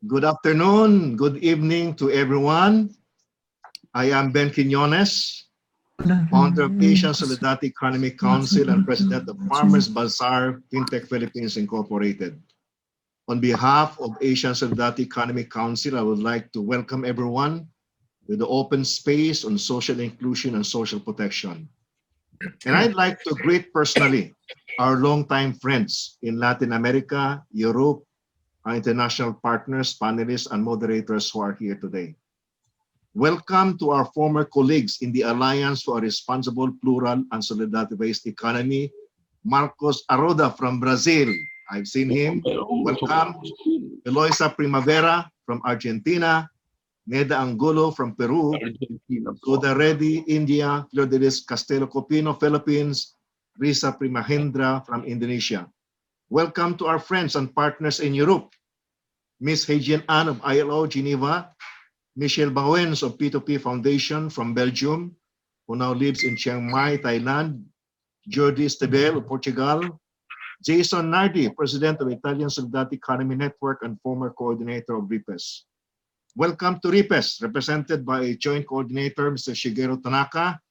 Good afternoon, good evening to everyone. I am Ben Quiñones, founder of Asian Solidarity Economic Council and president of Farmers Bazaar FinTech Philippines Incorporated. On behalf of Asian Solidarity Economic Council, I would like to welcome everyone to the open space on social inclusion and social protection. And I'd like to greet personally our longtime friends in Latin America, Europe, our international partners, panelists, and moderators who are here today. Welcome to our former colleagues in the Alliance for a Responsible, Plural, and Solidarity-Based Economy, Marcos Arruda from Brazil. I've seen him. Welcome. Eloisa Primavera from Argentina, Neda Angulo from Peru, Suda Reddy, India, Flordelis Castelo Copino, Philippines, Risa Primahindra from Indonesia. Welcome to our friends and partners in Europe, Ms. Heijian An of ILO Geneva, Michelle Bawens of P2P Foundation from Belgium, who now lives in Chiang Mai, Thailand, Jordi Estebel of Portugal, Jason Nardi, President of Italian Solidarity Economy Network and former coordinator of RIPES. Welcome to RIPES, represented by a joint coordinator, Mr. Shigeru Tanaka,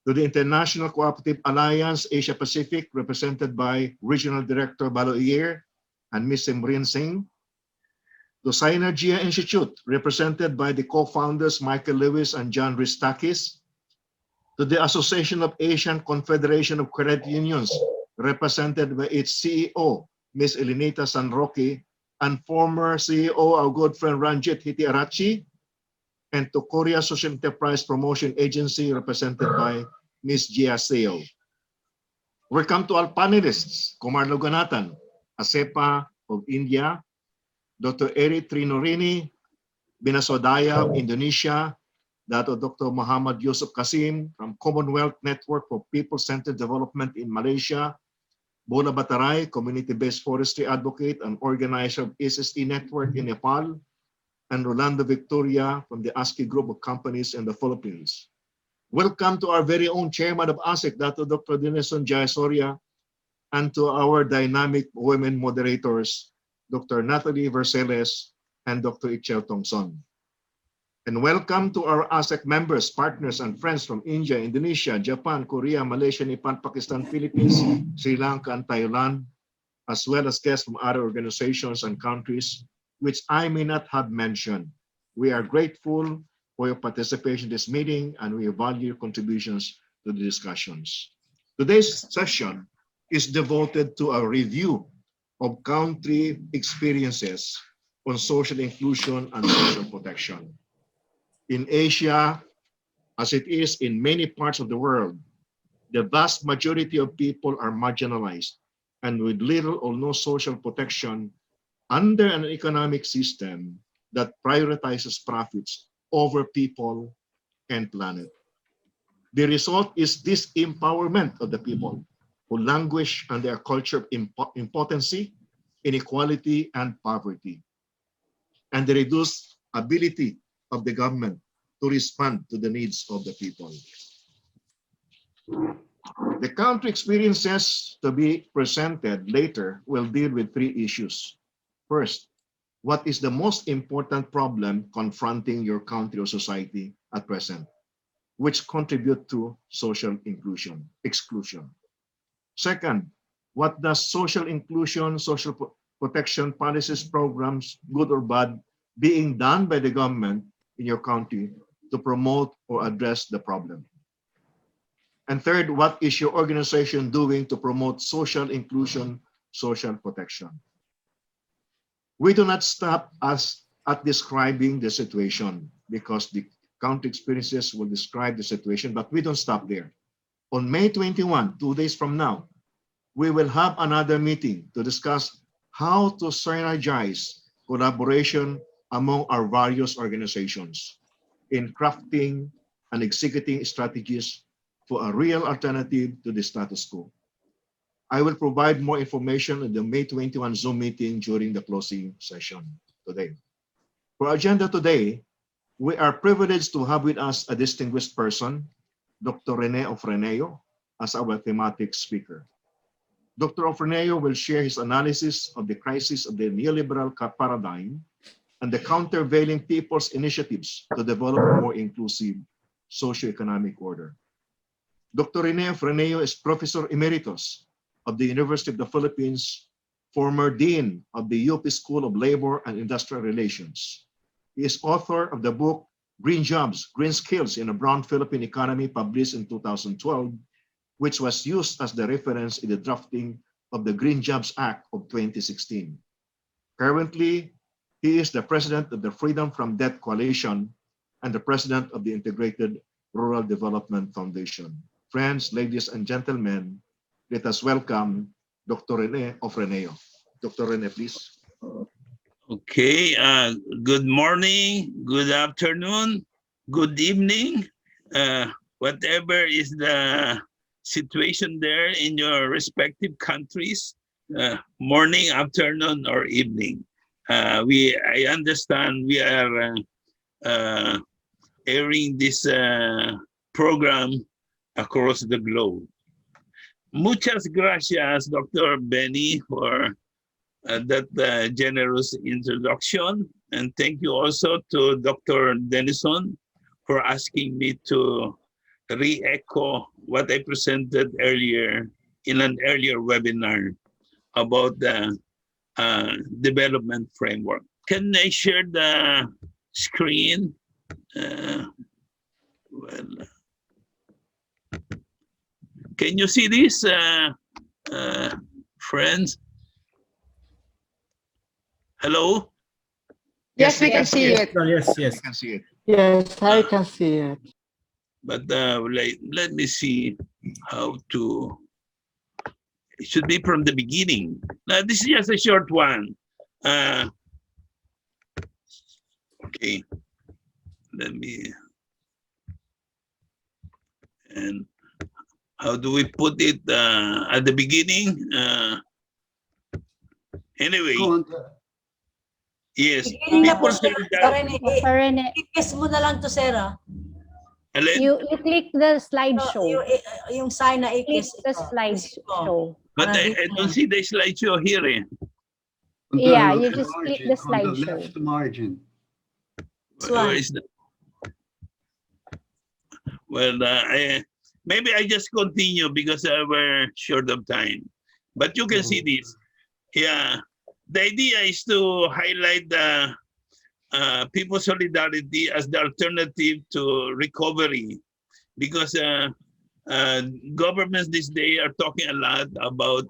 to the International Cooperative Alliance Asia Pacific, represented by Regional Director Balo Iyer and Ms. Simrin Singh, to Synergia Institute, represented by the co-founders Michael Lewis and John Ristakis, to the Association of Asian Confederation of Credit Unions, represented by its CEO, Ms. Elenita Sanroque, and former CEO, our good friend Ranjit Hitiarachi, and to Korea Social Enterprise Promotion Agency, represented by Ms. Jia Seo. Welcome to our panelists, Kumar Loganathan, ASEPA of India, Dr. Eri Trinorini, Binasodaya of Indonesia, Dr. Muhammad Yusuf Kasim from Commonwealth Network for People-Centered Development in Malaysia, Bola Bataray, community-based forestry advocate and organizer of SSE Network in Nepal, and Rolando Victoria from the ASCII Group of Companies in the Philippines. Welcome to our very own chairman of ASEC, Dr. Dinison Jayasoria, and to our dynamic women moderators, Dr. Natalie Verceles and Dr. Ichel Tongson. And welcome to our ASEC members, partners, and friends from India, Indonesia, Japan, Korea, Malaysia, Nepal, Pakistan, Philippines, Sri Lanka, and Thailand, as well as guests from other organizations and countries, which I may not have mentioned. We are grateful for your participation in this meeting, and we value your contributions to the discussions. Today's session is devoted to a review of country experiences on social inclusion and social protection. In Asia, as it is in many parts of the world, the vast majority of people are marginalized and with little or no social protection under an economic system that prioritizes profits over people and planet. The result is disempowerment of the people who languish under a culture of impotency, inequality, and poverty, and the reduced ability of the government to respond to the needs of the people. The country experiences to be presented later will deal with three issues. First, what is the most important problem confronting your country or society at present, which contribute to social exclusion? Second, what does social inclusion, social protection policies, programs, good or bad, being done by the government in your country to promote or address the problem? And third, what is your organization doing to promote social inclusion, social protection? We do not stop us at describing the situation because the country experiences will describe the situation, but we don't stop there. On May 21, 2 days from now, we will have another meeting to discuss how to synergize collaboration among our various organizations in crafting and executing strategies for a real alternative to the status quo. I will provide more information in the May 21 Zoom meeting during the closing session today. For our agenda today, we are privileged to have with us a distinguished person, Dr. Rene Ofreneo, as our thematic speaker. Dr. Ofreneo will share his analysis of the crisis of the neoliberal paradigm and the countervailing people's initiatives to develop a more inclusive socio-economic order. Dr. Rene Freneo is Professor Emeritus of the University of the Philippines, former Dean of the UP School of Labor and Industrial Relations. He is author of the book Green Jobs, Green Skills in a Brown Philippine Economy, published in 2012, which was used as the reference in the drafting of the Green Jobs Act of 2016. Currently, he is the president of the Freedom from Debt Coalition and the president of the Integrated Rural Development Foundation. Friends, ladies and gentlemen, let us welcome Dr. Rene Ofreneo. Dr. Rene, please. Okay, good morning, good afternoon, good evening, whatever is the situation there in your respective countries, morning, afternoon, or evening. I understand we are airing this program across the globe. Muchas gracias, Dr. Benny, for that generous introduction. And thank you also to Dr. Denison for asking me to re-echo what I presented earlier in an earlier webinar about the development framework. Can I share the screen? Well, can you see this, friends? Hello? Yes, we can see it. Yes, We yes. can see it. Yes, I can see it. But let me see how to, it should be from the beginning. Now, this is just a short one. Okay, let me, and how do we put it at the beginning? Anyway, yes. People say that, I-kiss mo na lang to, Sarah. Alin? You click the slideshow. Yung sign na Click i-kiss. the slideshow. But I don't see the slideshow here. Eh. Yeah, you just click the On the slideshow. left margin. Where is the? Well, maybe I just continue because we're short of time. But you can see this. Yeah, the idea is to highlight the people's solidarity as the alternative to recovery, because governments this day are talking a lot about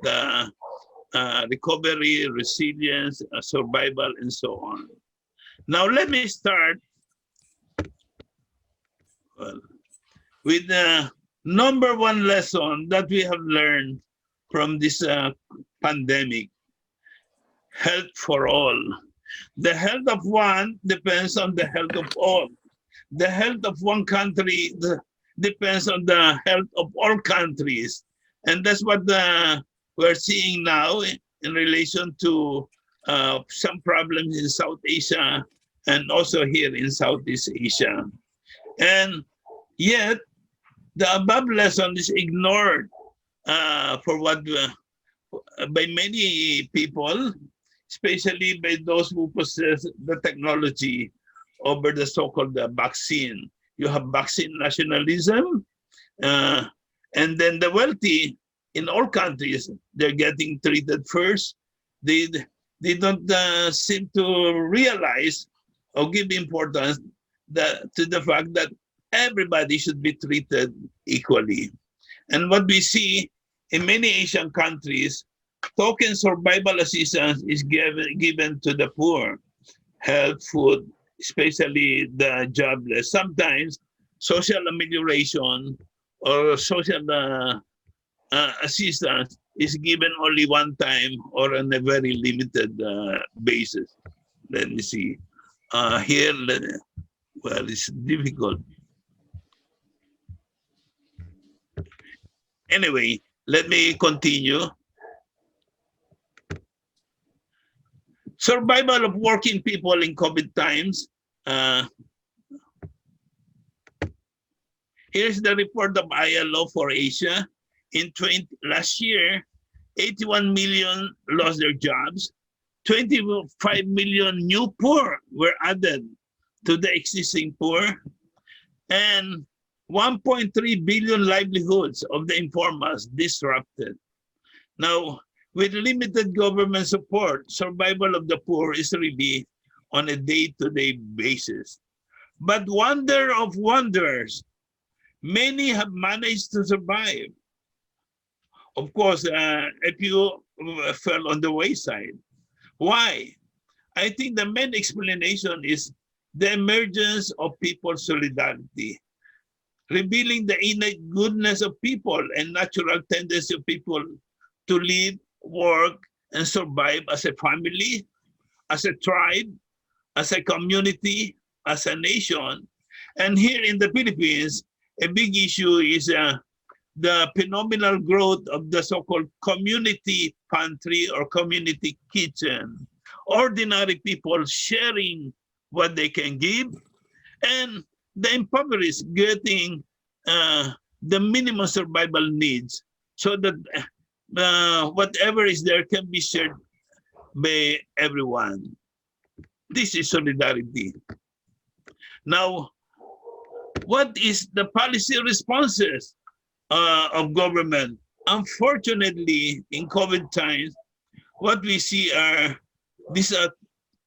recovery, resilience, survival, and so on. Now let me start with the number one lesson that we have learned from this pandemic: health for all. The health of one depends on the health of all. The health of one country depends on the health of all countries. And that's what we're seeing now in relation to some problems in South Asia and also here in Southeast Asia. And yet, the above lesson is ignored for what by many people, especially by those who possess the technology over the so-called vaccine. You have vaccine nationalism, and then the wealthy in all countries, they're getting treated first. They don't seem to realize or give importance to the fact that everybody should be treated equally. And what we see in many Asian countries, token survival assistance is given to the poor, health, food, especially the jobless. Sometimes social amelioration or social assistance is given only one time or on a very limited basis. Let me see. Here, well, it's difficult. Anyway, let me continue. Survival of working people in COVID times. Here's the report of ILO for Asia. Last year, 81 million lost their jobs. 25 million new poor were added to the existing poor, and 1.3 billion livelihoods of the informals disrupted. Now, with limited government support, survival of the poor is really on a day-to-day basis. But wonder of wonders, many have managed to survive. Of course, a few fell on the wayside. Why? I think the main explanation is the emergence of people's solidarity, revealing the innate goodness of people and natural tendency of people to live, work, and survive as a family, as a tribe, as a community, as a nation. And here in the Philippines, a big issue is the phenomenal growth of the so-called community pantry or community kitchen. Ordinary people sharing what they can give, and the impoverished getting the minimum survival needs so that whatever is there can be shared by everyone. This is solidarity. Now, what is the policy responses of government? Unfortunately, in COVID times, what we see are these are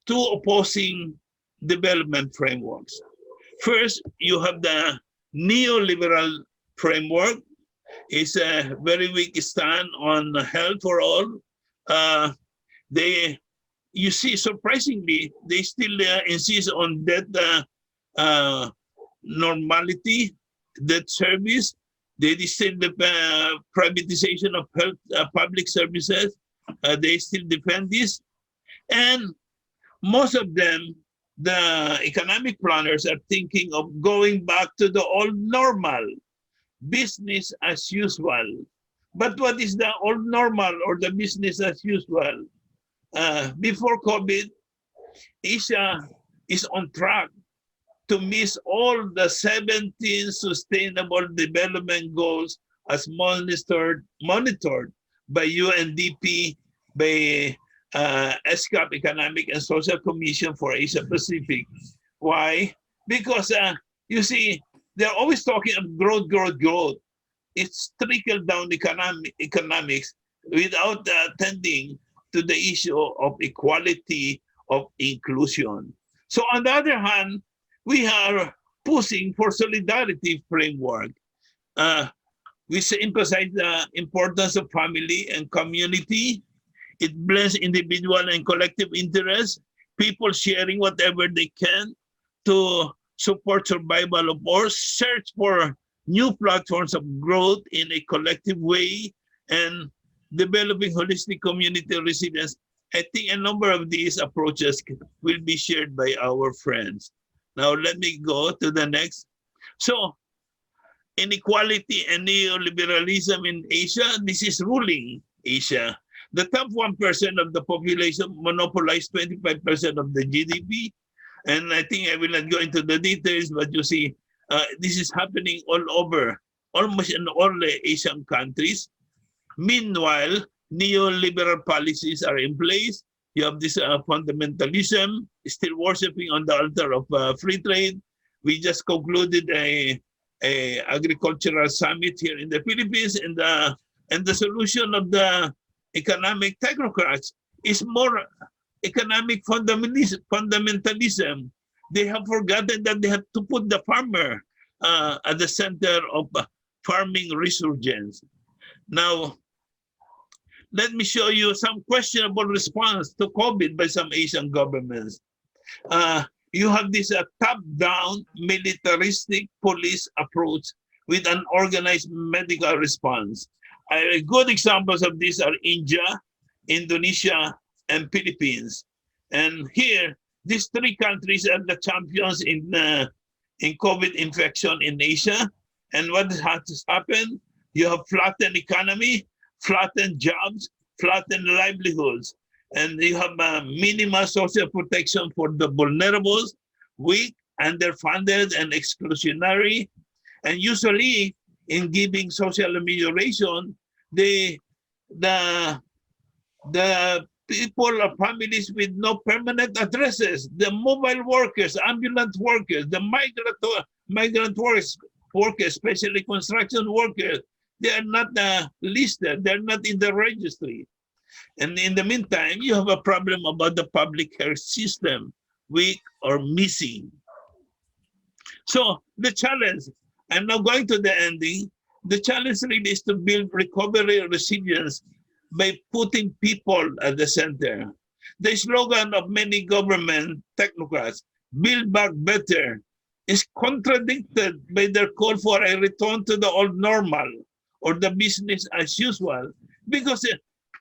two opposing development frameworks. First, you have the neoliberal framework. It's a very weak stand on health for all. You see, surprisingly, they still insist on debt normality, debt service. They still the privatization of health public services. They still defend this, and most of them, the economic planners, are thinking of going back to the old normal, business as usual. But what is the old normal or the business as usual? Before COVID, Asia is on track to miss all the 17 sustainable development goals as monitored by UNDP, by ESCAP, Economic and Social Commission for Asia Pacific. Why? Because you see, they're always talking of growth, growth, growth. It's trickle down economics without attending to the issue of equality, of inclusion. So on the other hand, we are pushing for solidarity framework. We emphasize the importance of family and community. It blends individual and collective interests, people sharing whatever they can to support survival of all, search for new platforms of growth in a collective way, and developing holistic community resilience. I think a number of these approaches will be shared by our friends. Now let me go to the next. So inequality and neoliberalism in Asia, this is ruling Asia. The top 1% of the population monopolize 25% of the GDP. And I think I will not go into the details, but you see, this is happening all over, almost in all the Asian countries. Meanwhile, neoliberal policies are in place. You have this fundamentalism, still worshiping on the altar of free trade. We just concluded a agricultural summit here in the Philippines, and the solution of the economic technocrats is more economic fundamentalism. They have forgotten that they have to put the farmer at the center of farming resurgence. Now, let me show you some questionable response to COVID by some Asian governments. You have this top-down militaristic police approach with an organized medical response. Good examples of this are India, Indonesia, and Philippines. And here, these three countries are the champions in COVID infection in Asia. And what has happened? You have flattened economy, flattened jobs, flattened livelihoods, and you have minimal social protection for the vulnerables, weak, underfunded, and exclusionary. And usually, in giving social amelioration, the people or families with no permanent addresses, the mobile workers, ambulant workers, the migrant workers, especially construction workers, they are not listed, they're not in the registry. And in the meantime, you have a problem about the public health system, weak or missing. So the challenge, I'm now going to the ending, the challenge really is to build recovery resilience by putting people at the center. The slogan of many government technocrats, build back better, is contradicted by their call for a return to the old normal or the business as usual, because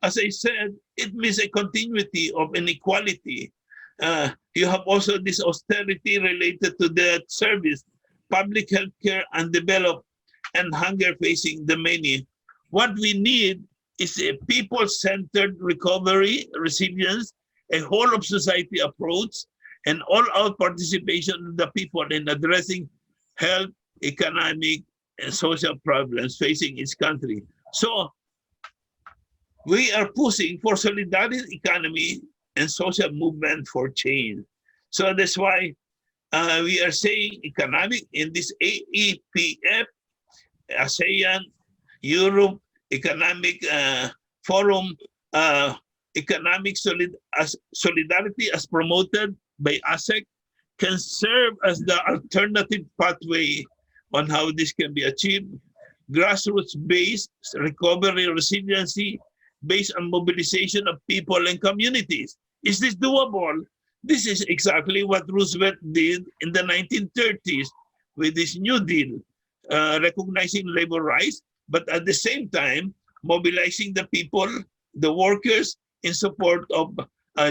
as I said, it means a continuity of inequality. You have also this austerity related to debt service, public health care undeveloped, and hunger facing the many. What we need is a people-centered recovery, resilience, a whole of society approach, and all-out participation of the people in addressing health, economic, and social problems facing its country. So we are pushing for solidarity economy and social movement for change. So that's why we are saying economic in this AEPF, ASEAN, Europe, Economic Forum, economic solidarity as promoted by ASEC can serve as the alternative pathway on how this can be achieved. Grassroots-based recovery resiliency based on mobilization of people and communities. Is this doable? This is exactly what Roosevelt did in the 1930s with this New Deal, recognizing labor rights, but at the same time, mobilizing the people, the workers in support of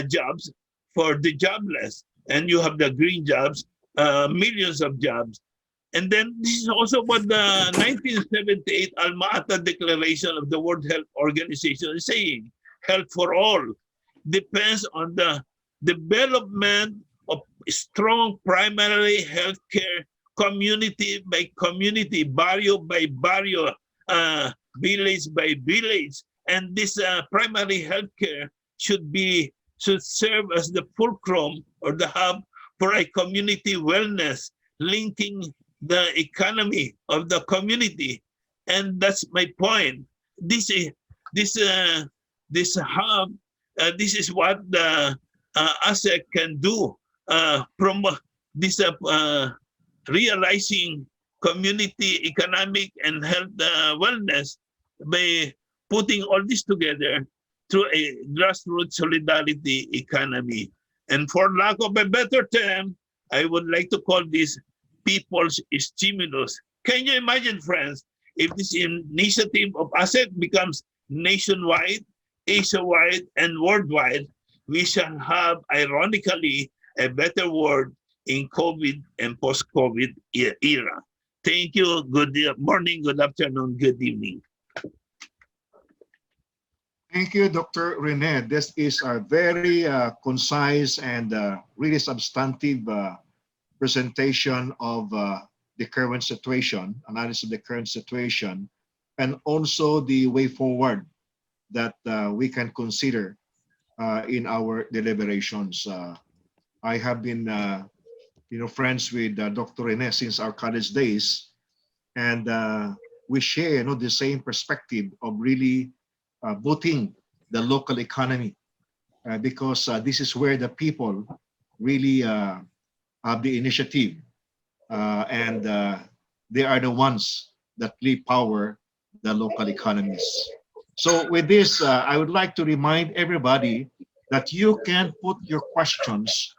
jobs for the jobless. And you have the green jobs, millions of jobs. And then this is also what the 1978 Alma-Ata Declaration of the World Health Organization is saying. Health for all depends on the development of strong primary healthcare community by community, barrio by barrio, village by village. And this primary healthcare should serve as the fulcrum or the hub for a community wellness, linking the economy of the community. And that's my point. This hub, this is what the ASEC can do from this realizing community, economic, and health wellness by putting all this together through a grassroots solidarity economy. And for lack of a better term, I would like to call this people's stimulus. Can you imagine, friends, if this initiative of ASEC becomes nationwide, Asia-wide, and worldwide, we shall have, ironically, a better world in COVID and post-COVID era. Thank you. Good morning, good afternoon, good evening. Thank you, Dr. Rene. This is a very concise and really substantive presentation of the current situation, analysis of the current situation, and also the way forward that we can consider in our deliberations. I have been, friends with Dr. Rene since our college days, and we share, the same perspective of really booting the local economy because this is where the people really have the initiative and they are the ones that really power the local economies. So with this, I would like to remind everybody that you can put your questions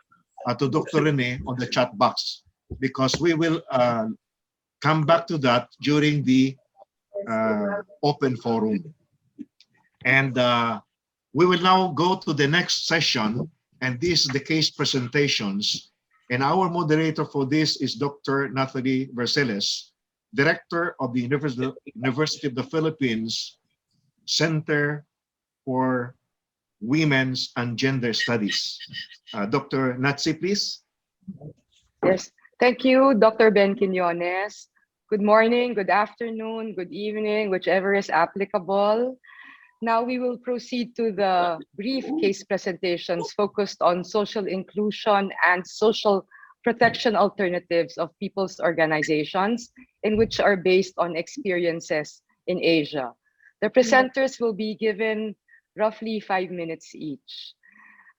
to Dr. Rene on the chat box because we will come back to that during the open forum. And we will now go to the next session, and this is the case presentations. And our moderator for this is Dr. Nathalie Verceles, Director of the University of the Philippines Center for Women's and Gender Studies. Dr. Natsi, please. Yes, thank you, Dr. Ben Quinones. Good morning, good afternoon, good evening, whichever is applicable. Now we will proceed to the brief case presentations focused on social inclusion and social protection alternatives of people's organizations, in which are based on experiences in Asia. The presenters will be given roughly 5 minutes each.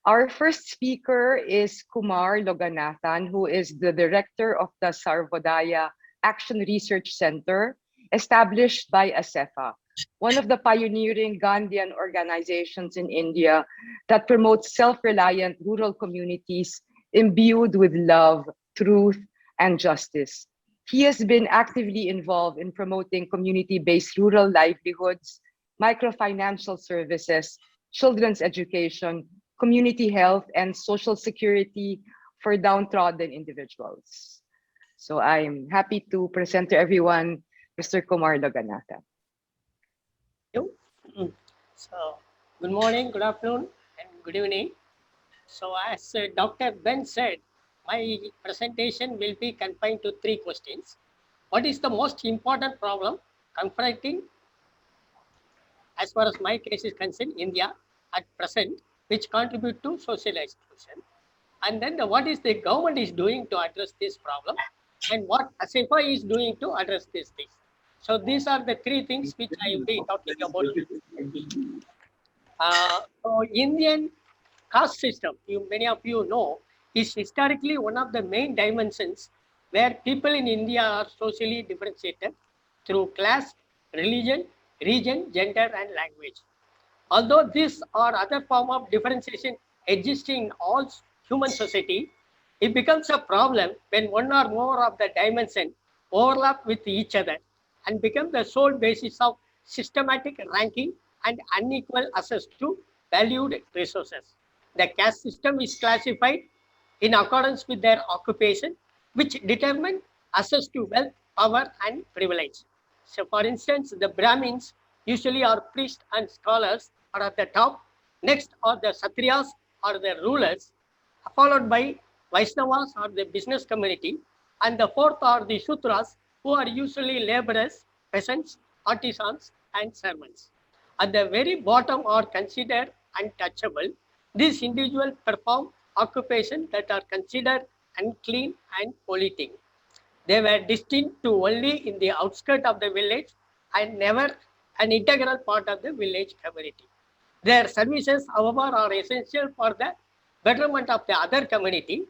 Our first speaker is Kumar Loganathan, who is the director of the Sarvodaya Action Research Center, established by ASEFA, one of the pioneering Gandhian organizations in India that promotes self-reliant rural communities imbued with love, truth, and justice. He has been actively involved in promoting community-based rural livelihoods, microfinancial services, children's education, community health, and social security for downtrodden individuals. So I'm happy to present to everyone Mr. Kumar Loganathan. You. So, good morning, good afternoon, and good evening. So, as Dr. Ben said, my presentation will be confined to 3 questions. What is the most important problem confronting, as far as my case is concerned, India at present, which contribute to social exclusion? And then what is the government is doing to address this problem, and what ASEFA is doing to address these things. So these are the 3 things which I will be talking about. So Indian caste system, many of you know, is historically one of the main dimensions where people in India are socially differentiated through class, religion, region, gender, and language. Although this or other form of differentiation existing in all human society, it becomes a problem when one or more of the dimensions overlap with each other and become the sole basis of systematic ranking and unequal access to valued resources. The caste system is classified in accordance with their occupation, which determine access to wealth, power, and privilege. So, for instance, the Brahmins usually are priests and scholars are at the top. Next are the Kshatriyas or the rulers, followed by Vaishnavas or the business community, and the fourth are the Sudras, who are usually laborers, peasants, artisans, and servants. At the very bottom are considered untouchable. These individuals perform occupations that are considered unclean and polluting. They were destined to only in the outskirts of the village and never an integral part of the village community. Their services, however, are essential for the betterment of the other community,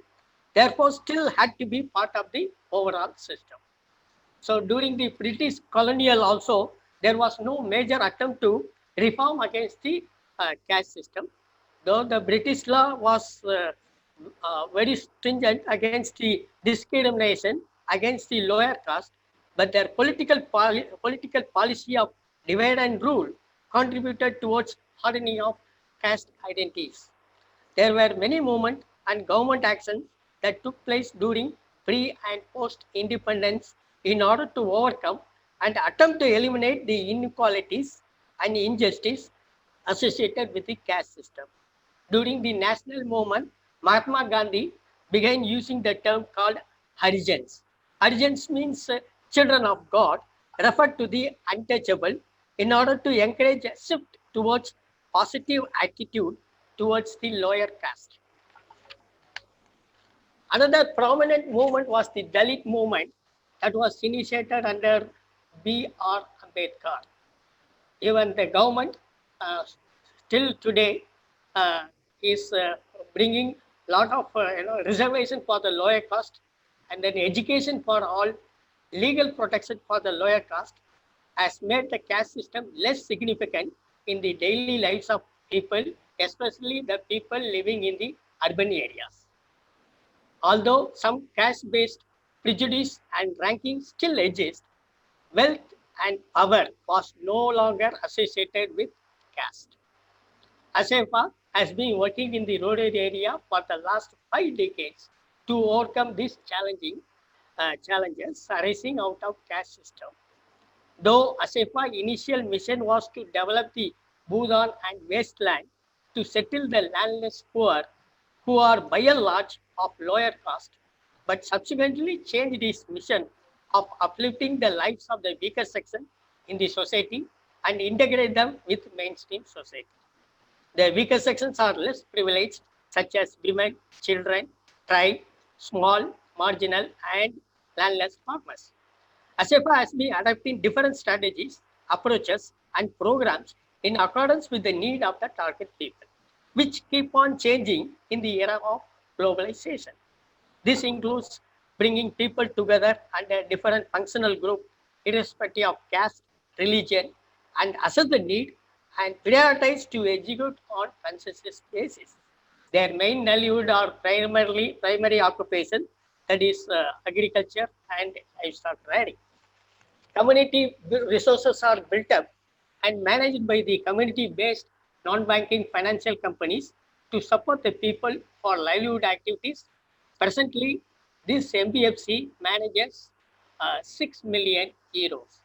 therefore still had to be part of the overall system. So during the British colonial also, there was no major attempt to reform against the caste system, though the British law was very stringent against the discrimination against the lower caste, but their political policy of divide and rule contributed towards hardening of caste identities. There were many movements and government actions that took place during pre and post independence in order to overcome and attempt to eliminate the inequalities and injustice associated with the caste system. During the national movement, Mahatma Gandhi began using the term called Harijans. Harijans means children of God, referred to the untouchable, in order to encourage a shift towards positive attitude towards the lower caste. Another prominent movement was the Dalit movement that was initiated under B.R. Ambedkar. Even the government still today is bringing a lot of reservation for the lower caste, and then education for all, legal protection for the lower caste, has made the caste system less significant in the daily lives of people, especially the people living in the urban areas. Although some caste-based prejudice and ranking still exist, wealth and power was no longer associated with caste. ASEFA has been working in the rural area for the last 5 decades to overcome these challenges arising out of caste system. Though ASEFA initial mission was to develop the Bhutan and wasteland to settle the landless poor who are by and large of lower caste, but subsequently changed its mission of uplifting the lives of the weaker section in the society and integrate them with mainstream society. The weaker sections are less privileged, such as women, children, tribe, small, marginal, and landless farmers. ASEFA has been adopting different strategies, approaches, and programs in accordance with the need of the target people, which keep on changing in the era of globalization. This includes bringing people together under different functional groups, irrespective of caste, religion, and assess the need and prioritize to execute on consensus basis. Their main livelihood are primary occupation, that is agriculture and livestock rearing. Community resources are built up and managed by the community-based non-banking financial companies to support the people for livelihood activities. Presently, this MBFC manages 6 million euros.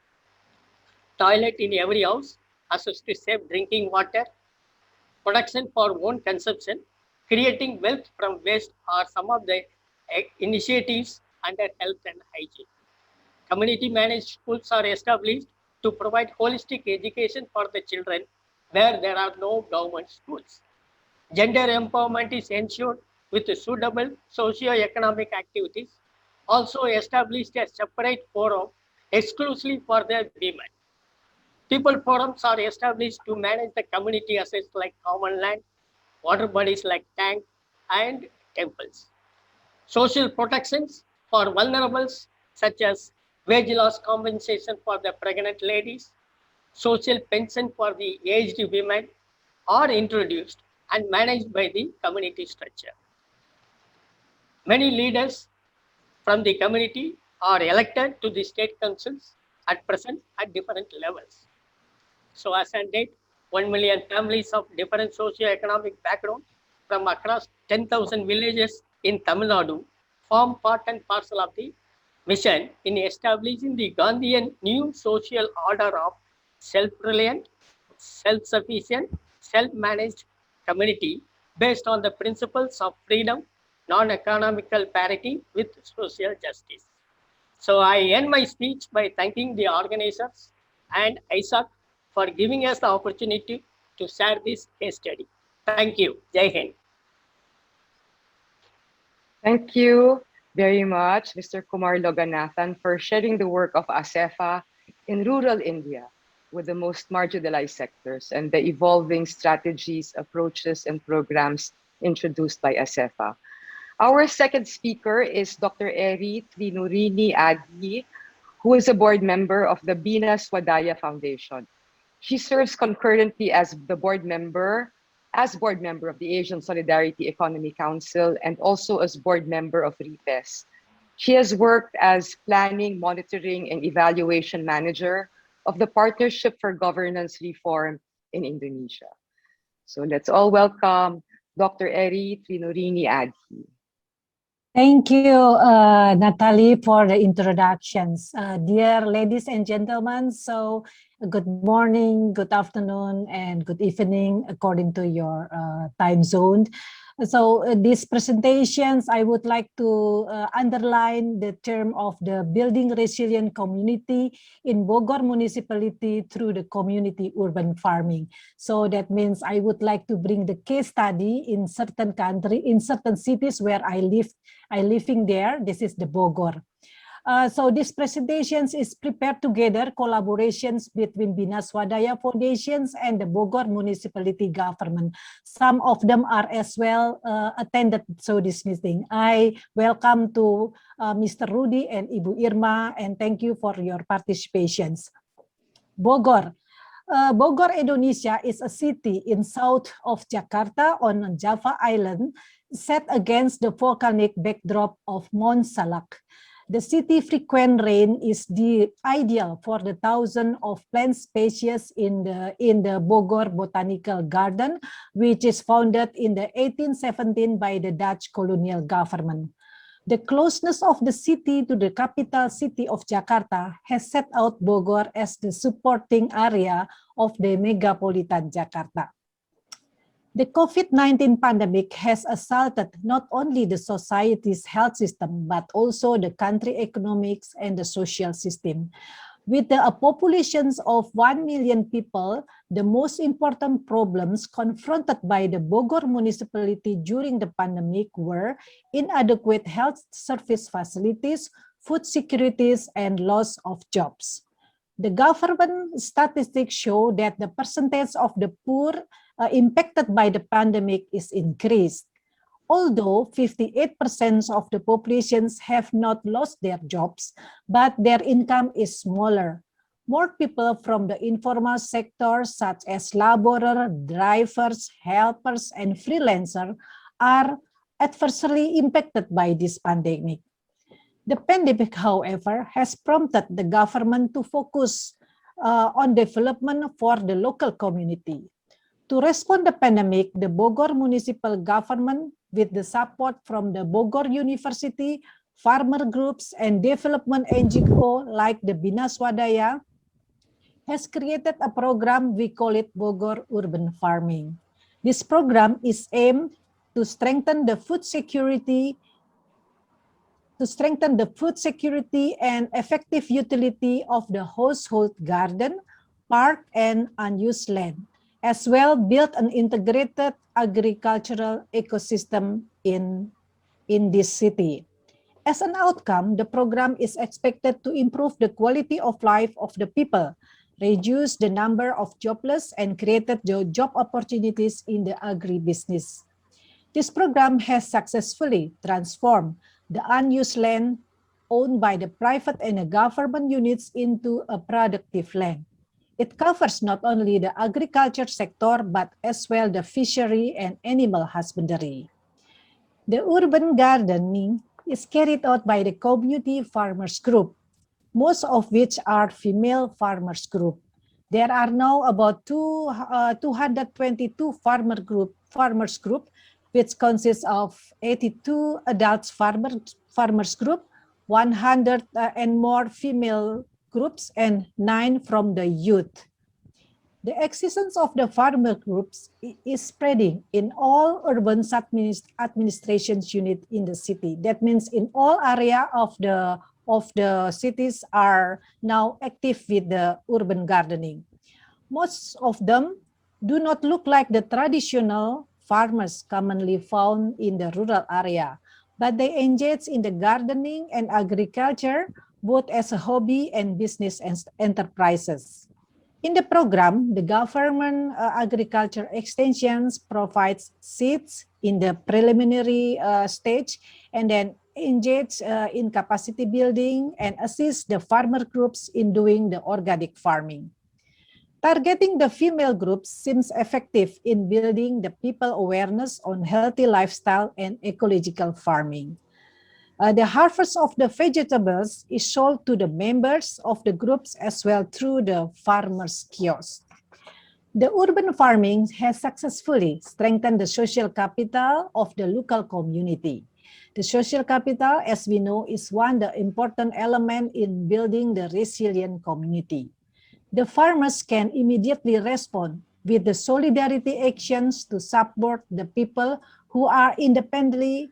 Toilet in every house, access to safe drinking water, production for own consumption, creating wealth from waste are some of the initiatives under health and hygiene. Community managed schools are established to provide holistic education for the children where there are no government schools. Gender empowerment is ensured with suitable socio-economic activities, also established a separate forum exclusively for the women. People forums are established to manage the community assets like common land, water bodies like tank and temples. Social protections for vulnerables such as wage loss compensation for the pregnant ladies, social pension for the aged women are introduced and managed by the community structure. Many leaders from the community are elected to the state councils at present at different levels. So as on date, 1 million families of different socio-economic backgrounds from across 10,000 villages in Tamil Nadu form part and parcel of the mission in establishing the Gandhian new social order of self-reliant, self-sufficient, self-managed community based on the principles of freedom, non-economical parity with social justice. So I end my speech by thanking the organizers and ASEC for giving us the opportunity to share this case study. Thank you. Jai Hind. Thank you very much, Mr. Kumar Loganathan, for sharing the work of ASEFA in rural India with the most marginalized sectors and the evolving strategies, approaches, and programs introduced by ASEFA. Our second speaker is Dr. Eri Trinurini Adi, who is a board member of the Bina Swadaya Foundation. She serves concurrently as board member of the Asian Solidarity Economy Council and also as board member of RIPES. She has worked as planning, monitoring, and evaluation manager of the Partnership for Governance Reform in Indonesia. So let's all welcome Dr. Eri Trinurini Adi. Thank you, Natalie, for the introductions. Dear ladies and gentlemen, so good morning, good afternoon, and good evening according to your time zone. So these presentations, I would like to underline the term of the building resilient community in Bogor municipality through the community urban farming. So that means I would like to bring the case study in certain cities where I living there. This is the Bogor. So this presentations is prepared together, collaborations between Bina Swadaya Foundations and the Bogor Municipality Government. Some of them are as well attended so this meeting. I welcome to Mr. Rudy and Ibu Irma, and thank you for your participations. Bogor. Bogor, Indonesia is a city in south of Jakarta on Java Island, set against the volcanic backdrop of Mount Salak. The city frequent rain is the ideal for the thousands of plant species in the Bogor Botanical Garden, which is founded in the 1817 by the Dutch colonial government. The closeness of the city to the capital city of Jakarta has set out Bogor as the supporting area of the megapolitan Jakarta. The COVID-19 pandemic has assaulted not only the society's health system, but also the country economics and the social system. With the populations of 1 million people, the most important problems confronted by the Bogor municipality during the pandemic were inadequate health service facilities, food securities, and loss of jobs. The government statistics show that the percentage of the poor impacted by the pandemic is increased. Although 58% of the populations have not lost their jobs, but their income is smaller. More people from the informal sector, such as laborers, drivers, helpers, and freelancers, are adversely impacted by this pandemic. The pandemic, however, has prompted the government to focus on development for the local community. To respond to the pandemic, the Bogor municipal government, with the support from the Bogor University, farmer groups, and development NGO like the Bina Swadaya, has created a program we call it Bogor Urban Farming. This program is aimed to strengthen the food security and effective utility of the household garden, park, and unused land, as well build an integrated agricultural ecosystem in this city. As an outcome, the program is expected to improve the quality of life of the people, reduce the number of jobless, and created job opportunities in the agribusiness. This program has successfully transformed the unused land owned by the private and the government units into a productive land. It covers not only the agriculture sector, but as well the fishery and animal husbandry. The urban gardening is carried out by the community farmers group, most of which are female farmers group. There are now about 222 farmers group, which consists of 82 adult farmers group, 100 and more female groups, and 9 from the youth. The existence of the farmer groups is spreading in all urban administrations unit in the city. That means in all area of the cities are now active with the urban gardening. Most of them do not look like the traditional farmers commonly found in the rural area, but they engage in the gardening and agriculture both as a hobby and business enterprises. In the program, the government agriculture extensions provides seeds in the preliminary stage and then engage in capacity building and assist the farmer groups in doing the organic farming. Targeting the female groups seems effective in building the people awareness on healthy lifestyle and ecological farming. The harvest of the vegetables is sold to the members of the groups as well through the farmers' kiosk. The urban farming has successfully strengthened the social capital of the local community. The social capital, as we know, is one of the important elements in building the resilient community. The farmers can immediately respond with the solidarity actions to support the people who are independently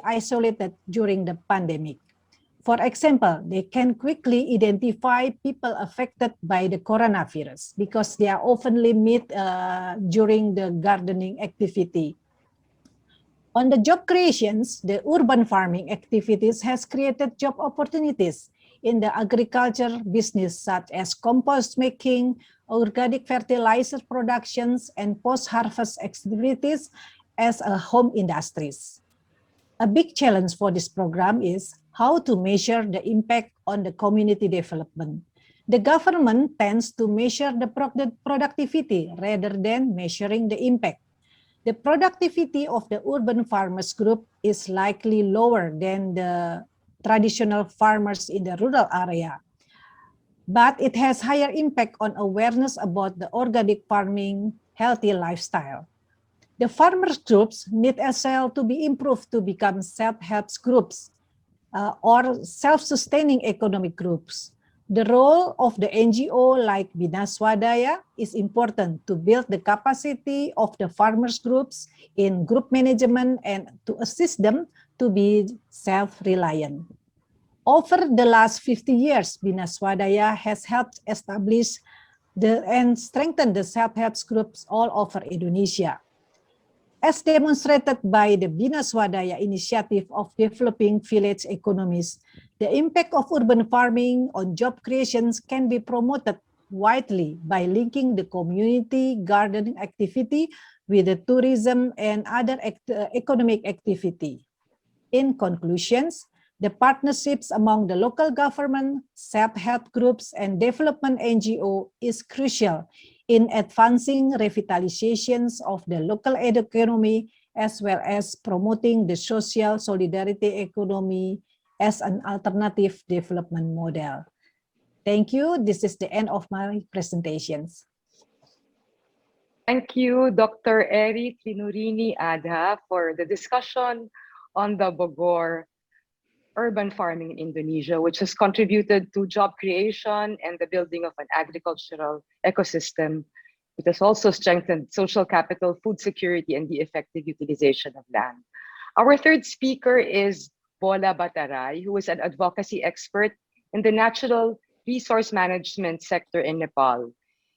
isolated during the pandemic. For example, they can quickly identify people affected by the coronavirus because they are oftenly met during the gardening activity. On the job creations, the urban farming activities has created job opportunities in the agriculture business, such as compost making, organic fertilizer productions, and post-harvest activities as a home industries. A big challenge for this program is how to measure the impact on the community development. The government tends to measure the productivity rather than measuring the impact. The productivity of the urban farmers group is likely lower than the traditional farmers in the rural area, but it has higher impact on awareness about the organic farming, healthy lifestyle. The farmers groups need as well to be improved to become self-help groups or self-sustaining economic groups. The role of the NGO like Bina Swadaya is important to build the capacity of the farmers groups in group management and to assist them to be self-reliant. Over the last 50 years, Bina Swadaya has helped establish and strengthen the self-help groups all over Indonesia. As demonstrated by the Bina Swadaya initiative of developing village economies, the impact of urban farming on job creations can be promoted widely by linking the community gardening activity with the tourism and other economic activity. In conclusions, the partnerships among the local government, self-help groups, and development NGO is crucial in advancing revitalizations of the local economy as well as promoting the social solidarity economy as an alternative development model. Thank you. This is the end of my presentations. Thank you, Dr. Eri Trinurini Adha, for the discussion on the Bogor urban farming in Indonesia, which has contributed to job creation and the building of an agricultural ecosystem. It has also strengthened social capital, food security, and the effective utilization of land. Our third speaker is Bola Bataray, who is an advocacy expert in the natural resource management sector in Nepal.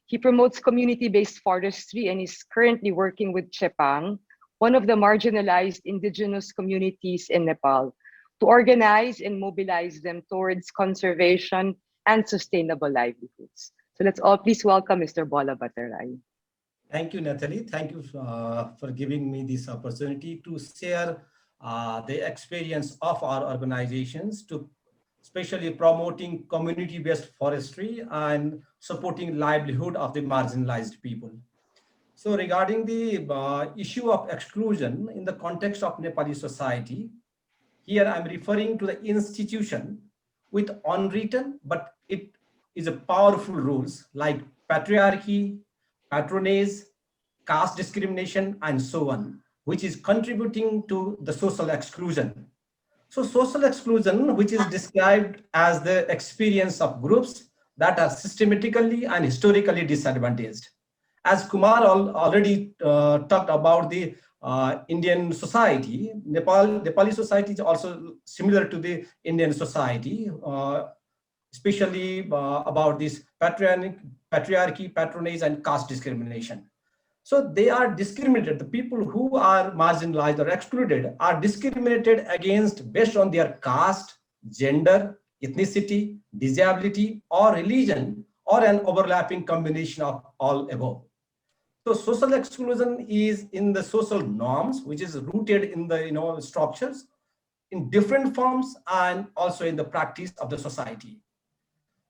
He promotes community-based forestry and is currently working with Chepang, one of the marginalized indigenous communities in Nepal, to organize and mobilize them towards conservation and sustainable livelihoods. So let's all please welcome Mr. Bola Bataray. Thank you, Natalie. Thank you for giving me this opportunity to share the experience of our organizations to especially promoting community-based forestry and supporting livelihood of the marginalized people. So regarding the issue of exclusion in the context of Nepali society, here I'm referring to the institution with unwritten, but it is a powerful rules like patriarchy, patronage, caste discrimination, and so on, which is contributing to the social exclusion. So social exclusion, which is described as the experience of groups that are systematically and historically disadvantaged. As Kumar already talked about the Indian society, Nepali society is also similar to the Indian society, especially about this patriarchy, patronage, and caste discrimination. So they are discriminated. The people who are marginalized or excluded are discriminated against based on their caste, gender, ethnicity, disability, or religion, or an overlapping combination of all above. So social exclusion is in the social norms, which is rooted in the structures in different forms and also in the practice of the society.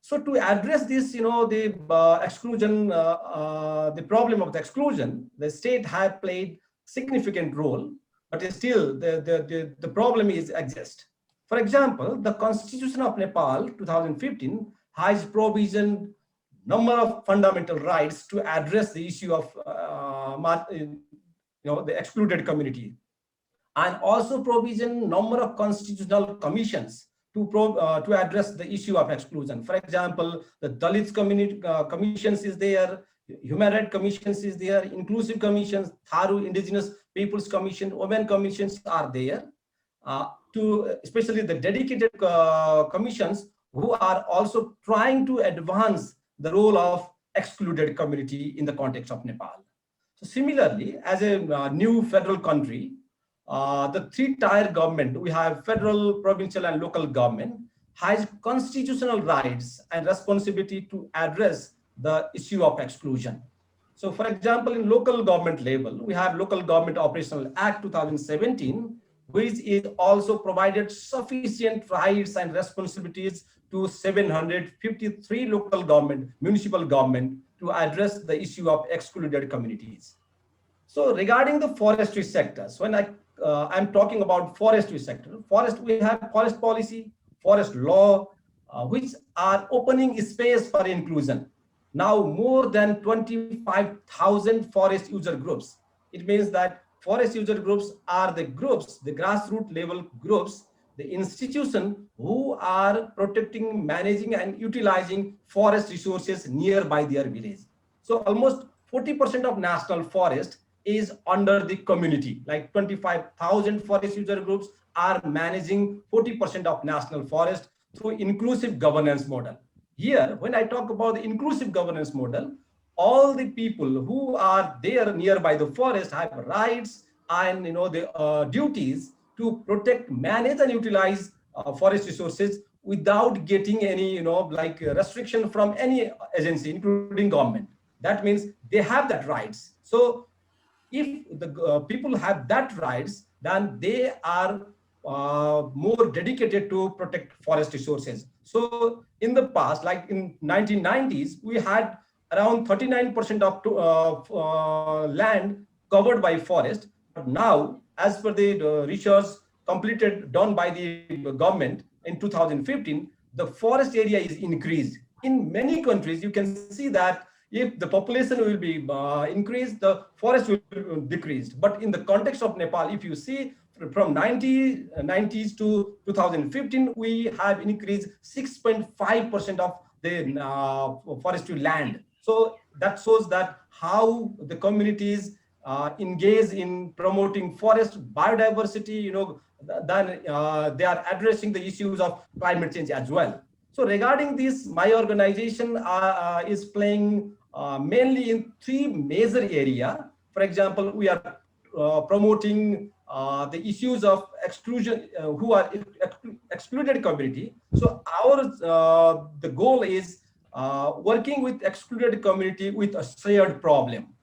So to address this, the exclusion, the problem of the exclusion, the state had played significant role, but still the problem exists. For example, the Constitution of Nepal 2015 has provisioned number of fundamental rights to address the issue of the excluded community, and also provision number of constitutional commissions to address the issue of exclusion. For example, the Dalits community commissions is there, Human Rights Commissions is there, Inclusive Commissions, Tharu Indigenous Peoples Commission, Women Commissions are there, to especially the dedicated commissions who are also trying to advance the role of excluded community in the context of Nepal. So similarly, as a new federal country, the three-tier government, we have federal, provincial, and local government, has constitutional rights and responsibility to address the issue of exclusion. So for example, in local government level, we have Local Government Operational Act 2017, which is also provided sufficient rights and responsibilities to 753 local government, municipal government to address the issue of excluded communities. So regarding the forestry sectors, when I'm talking about forestry sector, we have forest policy, forest law, which are opening space for inclusion. Now more than 25,000 forest user groups. It means that forest user groups are the groups, the grassroots level groups, the institution who are protecting, managing, and utilizing forest resources nearby their village. So almost 40% of national forest is under the community, like 25,000 forest user groups are managing 40% of national forest through inclusive governance model. Here, when I talk about the inclusive governance model, all the people who are there nearby the forest have rights and the duties to protect, manage, and utilize forest resources without getting any restriction from any agency, including government. That means they have that rights. So if the people have that rights, then they are more dedicated to protect forest resources. So in the past, like in 1990s, we had around 39% of land covered by forest. But now, as per the research done by the government in 2015, the forest area is increased. In many countries, you can see that if the population will be increased, the forest will be decreased. But in the context of Nepal, if you see from 90s to 2015, we have increased 6.5% of the forestry land. So that shows that how the communities engage in promoting forest biodiversity, then they are addressing the issues of climate change as well. So regarding this, my organization is playing mainly in three major areas. For example, we are promoting the issues of exclusion, who are excluded community. So our the goal is working with excluded community with a shared problem.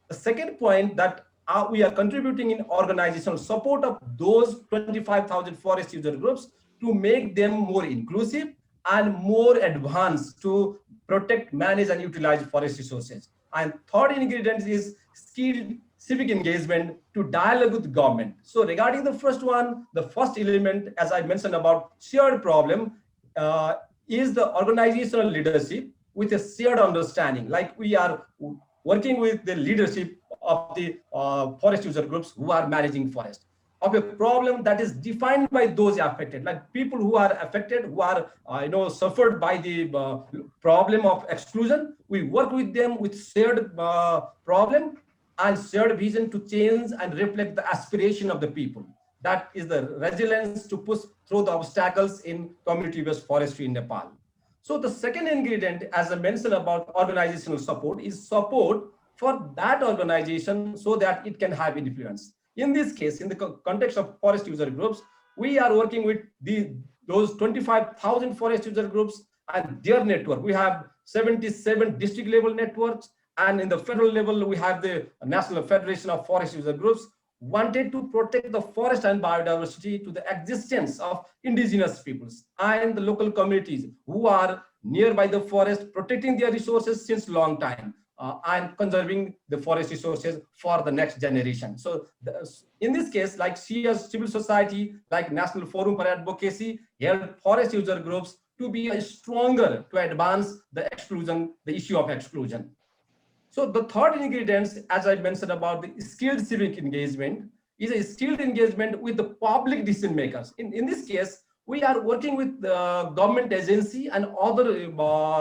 The second point that we are contributing in organizational support of those 25,000 forest user groups to make them more inclusive and more advanced to protect, manage, and utilize forest resources. And third ingredient is skilled civic engagement to dialogue with government. So regarding the first one, the first element, as I mentioned about shared problem, is the organizational leadership with a shared understanding. Like we are working with the leadership of the forest user groups who are managing forest, of a problem that is defined by those affected, like people who are affected, who are suffered by the problem of exclusion. We work with them with shared problem and shared vision to change and reflect the aspiration of the people. That is the resilience to push through the obstacles in community-based forestry in Nepal. So the second ingredient, as I mentioned about organizational support, is support for that organization so that it can have influence. In this case, in the context of forest user groups, we are working with those 25,000 forest user groups and their network. We have 77 district level networks, and in the federal level, we have the National Federation of Forest User Groups, wanted to protect the forest and biodiversity to the existence of indigenous peoples and the local communities who are nearby the forest, protecting their resources since long time. And conserving the forest resources for the next generation. So in this case, like civil society, like National Forum for Advocacy, help forest user groups to be stronger to advance the exclusion, the issue of exclusion. So the third ingredient, as I mentioned about the skilled civic engagement, is a skilled engagement with the public decision makers. In this case, we are working with the government agency and other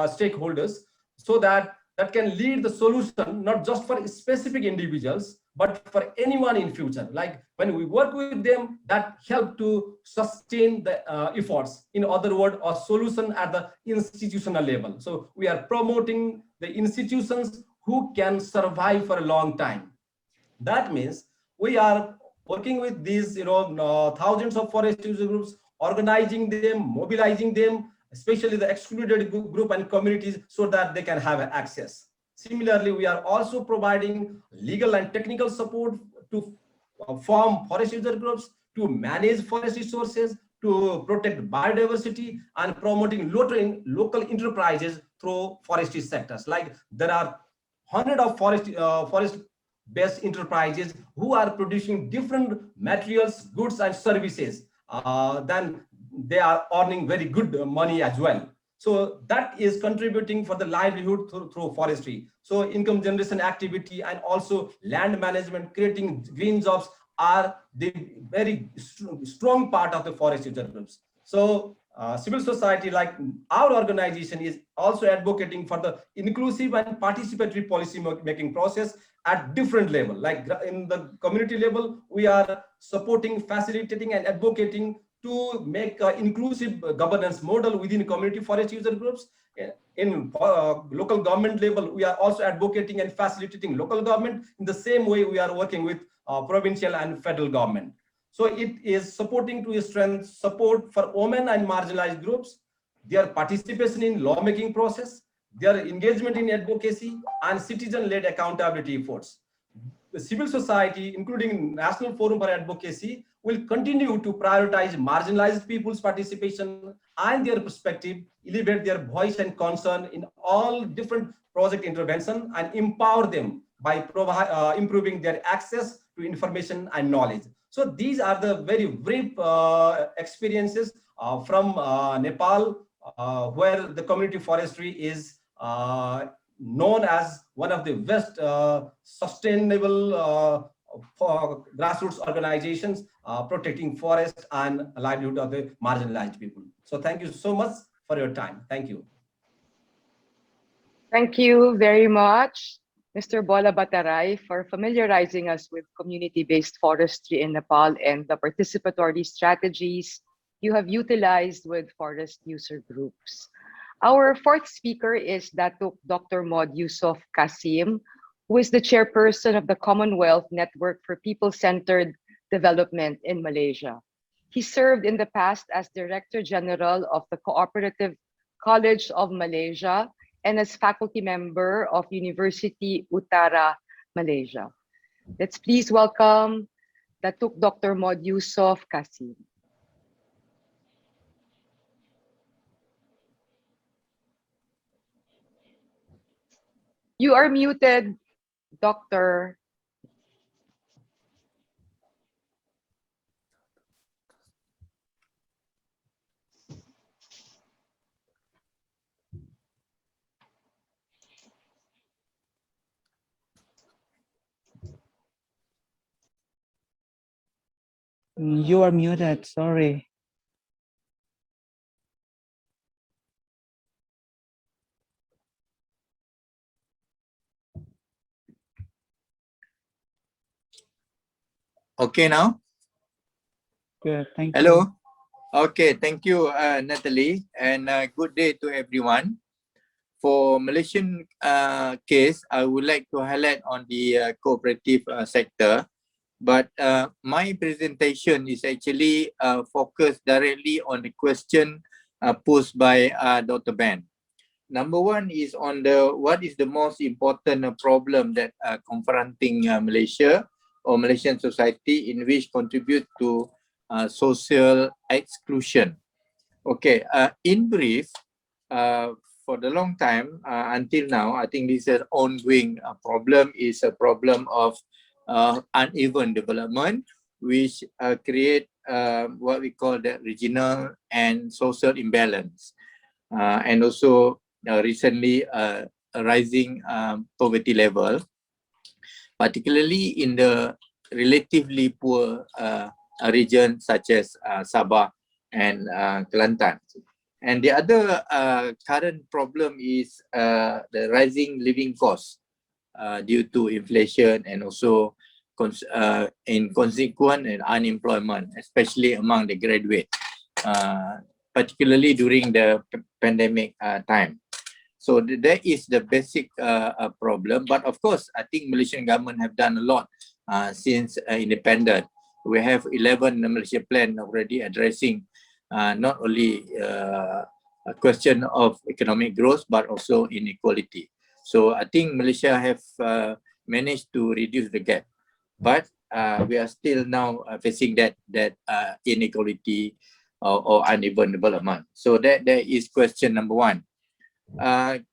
stakeholders so that can lead the solution, not just for specific individuals, but for anyone in future. Like when we work with them, that help to sustain the efforts. In other words, a solution at the institutional level. So we are promoting the institutions who can survive for a long time. That means we are working with these, thousands of forest user groups, organizing them, mobilizing them, especially the excluded group and communities, so that they can have access. Similarly, we are also providing legal and technical support to form forest user groups, to manage forest resources, to protect biodiversity, and promoting local enterprises through forestry sectors. Like there are hundreds of forest-based enterprises who are producing different materials, goods, and services. Then they are earning very good money as well. So that is contributing for the livelihood through forestry. So income generation activity and also land management, creating green jobs are the very strong part of the forest user groups. So civil society, like our organization, is also advocating for the inclusive and participatory policy making process at different level. Like in the community level, we are supporting, facilitating, and advocating to make an inclusive governance model within community forest user groups. In local government level, we are also advocating and facilitating local government in the same way we are working with provincial and federal government. So it is supporting to strengthen support for women and marginalized groups, their participation in lawmaking process, their engagement in advocacy, and citizen-led accountability efforts. The civil society, including National Forum for Advocacy, will continue to prioritize marginalized people's participation and their perspective, elevate their voice and concern in all different project intervention, and empower them by improving their access to information and knowledge. So these are the very brief experiences from Nepal, where the community forestry is known as one of the best sustainable for grassroots organizations protecting forest and livelihood of the marginalized people. So thank you so much for your time. Thank you. Thank you very much, Mr. Bola Bataray, for familiarizing us with community-based forestry in Nepal and the participatory strategies you have utilized with forest user groups. Our fourth speaker is Dr. Maud Yusof Kasim, who is the chairperson of the Commonwealth Network for People-Centered Development in Malaysia. He served in the past as Director General of the Cooperative College of Malaysia and as faculty member of University Utara, Malaysia. Let's please welcome Dr. Maud Yusof Kasim. You are muted, Doctor. You are muted, sorry. Okay now? Good, thank Hello? you. Okay, thank you, Natalie, and good day to everyone. For Malaysian case, I would like to highlight on the cooperative sector, but my presentation is actually focused directly on the question posed by Dr. Ben. Number one is on what is the most important problem that confronting Malaysia or Malaysian society in which contribute to social exclusion. Okay, in brief, for the long time until now, I think this is an ongoing problem, is a problem of uneven development, which create what we call the regional and social imbalance, and also recently a rising poverty level, particularly in the relatively poor regions such as Sabah and Kelantan. And the other current problem is the rising living costs due to inflation and also in consequent and unemployment, especially among the graduate, particularly during the pandemic time. So that is the basic problem. But of course, I think Malaysian government have done a lot since independent. We have 11 Malaysia plan already addressing not only a question of economic growth, but also inequality. So I think Malaysia have managed to reduce the gap, but we are still now facing that inequality or uneven development. So that is question number one.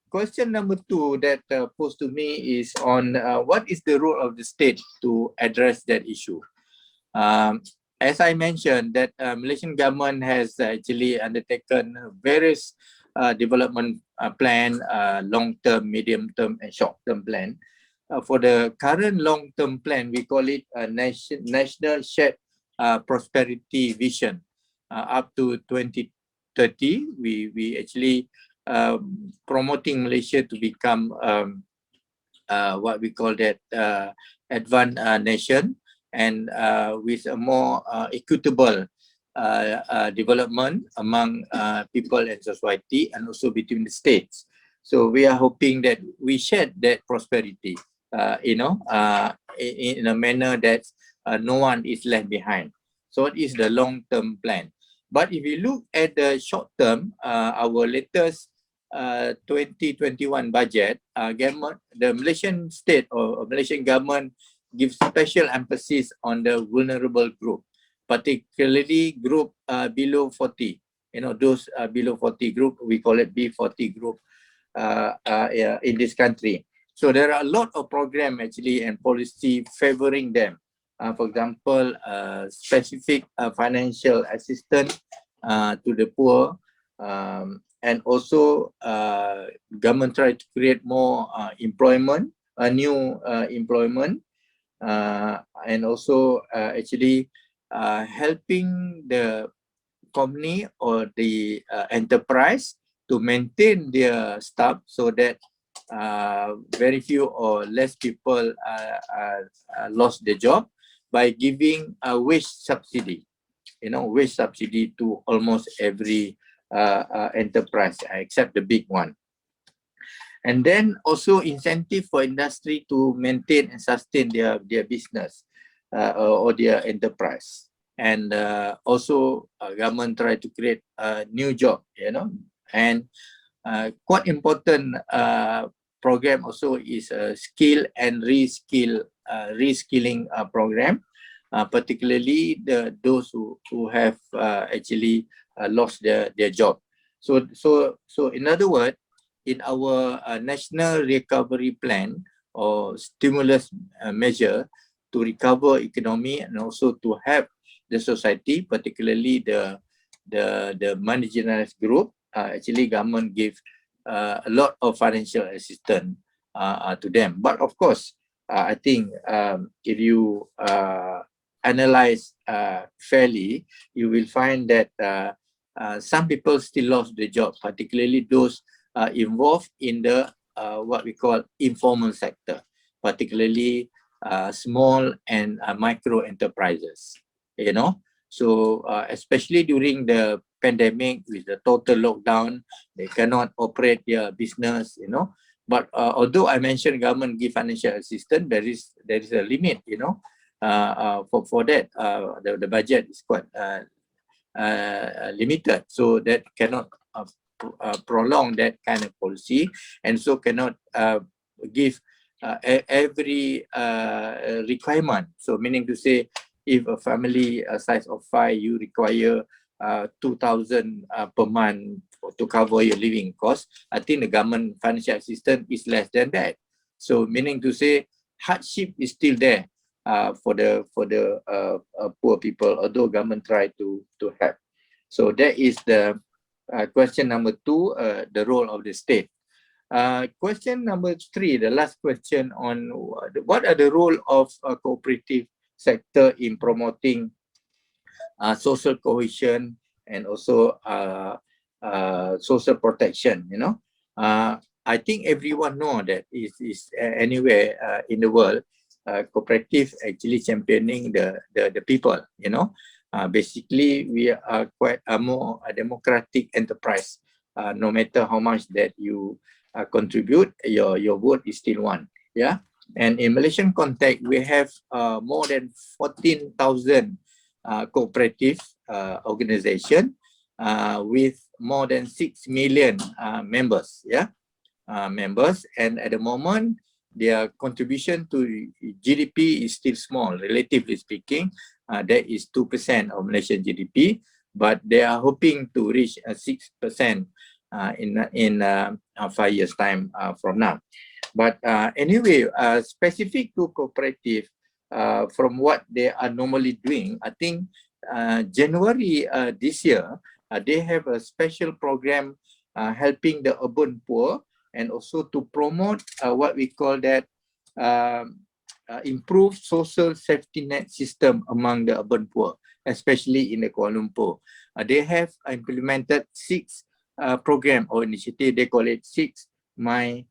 Question number two that posed to me is on what is the role of the state to address that issue. As I mentioned, that Malaysian government has actually undertaken various development plan, long-term, medium-term, and short-term plan. For the current long-term plan, we call it a National Shared Prosperity Vision. Up to 2030, we actually promoting Malaysia to become what we call that advanced nation, and with a more equitable development among people and society, and also between the states. So we are hoping that we share that prosperity, in a manner that no one is left behind. So it is the long-term plan. But if you look at the short term, our latest 2021 budget, the Malaysian state or Malaysian government gives special emphasis on the vulnerable group, particularly group below 40. Those below 40 group, we call it B40 group in this country. So there are a lot of program actually and policy favoring them. For example, specific financial assistance to the poor, and also government try to create more employment, new employment, and also actually helping the company or the enterprise to maintain their staff so that very few or less people lost their job by giving a wage subsidy, wage subsidy to almost every enterprise except the big one. And then also incentive for industry to maintain and sustain their business or their enterprise. And also government try to create a new job, and quite important program also is a skill and reskilling program, particularly those who have actually lost their job. So in other words, in our national recovery plan or stimulus measure to recover economy and also to help the society, particularly the marginalized group, actually government give a lot of financial assistance to them. But of course, I think if you analyze fairly, you will find that some people still lost their job, particularly those involved in the what we call informal sector, particularly small and micro enterprises. So especially during the pandemic with the total lockdown, they cannot operate their business. But although I mentioned government give financial assistance, there is a limit. For that, the budget is quite limited, so that cannot prolong that kind of policy, and so cannot give every requirement. So meaning to say, if a family size of 5, you require 2,000 per month to cover your living costs, I think the government financial assistance is less than that. So meaning to say, hardship is still there for the poor people, although government try to help. So that is the question number 2, the role of the state. Question number 3, the last question on what are the role of cooperative sector in promoting social cohesion and also social protection. I think everyone know that is anywhere in the world, cooperative actually championing the people. Basically we are quite a more democratic enterprise. No matter how much that you contribute, your vote is still one. Yeah. And in Malaysian context, we have more than 14,000 cooperative organization with more than 6 million members. Yeah, members. And at the moment, their contribution to GDP is still small, relatively speaking. That is 2% of Malaysian GDP, but they are hoping to reach 6% in 5 years' time from now. But anyway, specific to cooperative, from what they are normally doing, I think January this year, they have a special program helping the urban poor, and also to promote what we call that improved social safety net system among the urban poor, especially in the Kuala Lumpur. They have implemented 6 program or initiative. They call it 6MY.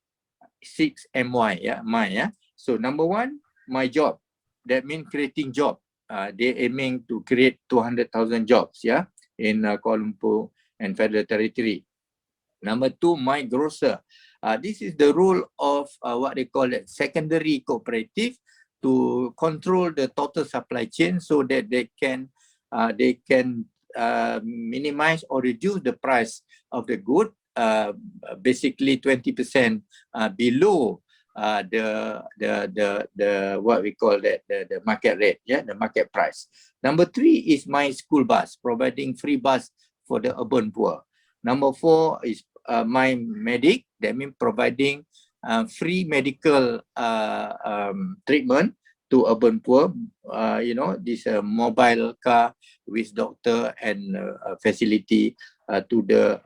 Yeah, my. Yeah. So number 1, my job. That means creating job they're aiming to create 200,000 jobs, yeah, in Kuala Lumpur and Federal Territory. Number two, my grocer. This is the role of what they call it secondary cooperative to control the total supply chain so that they can minimize or reduce the price of the good, basically 20% below the what we call that the market rate, yeah, the market price. Number three is my school bus, providing free bus for the urban poor. Number four is my medic, that means providing free medical treatment to urban poor. You know, this mobile car with doctor and facility to the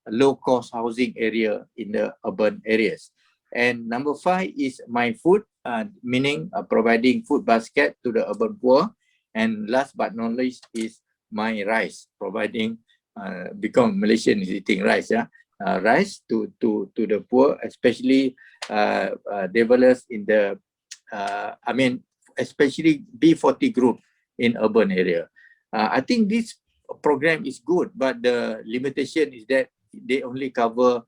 low-cost housing area in the urban areas. And number five is my food, meaning providing food basket to the urban poor. And last but not least is my rice, providing because Malaysian is eating rice, yeah, rice to the poor, especially developers in the, I mean, especially B40 group in urban area. I think this program is good, but the limitation is that they only cover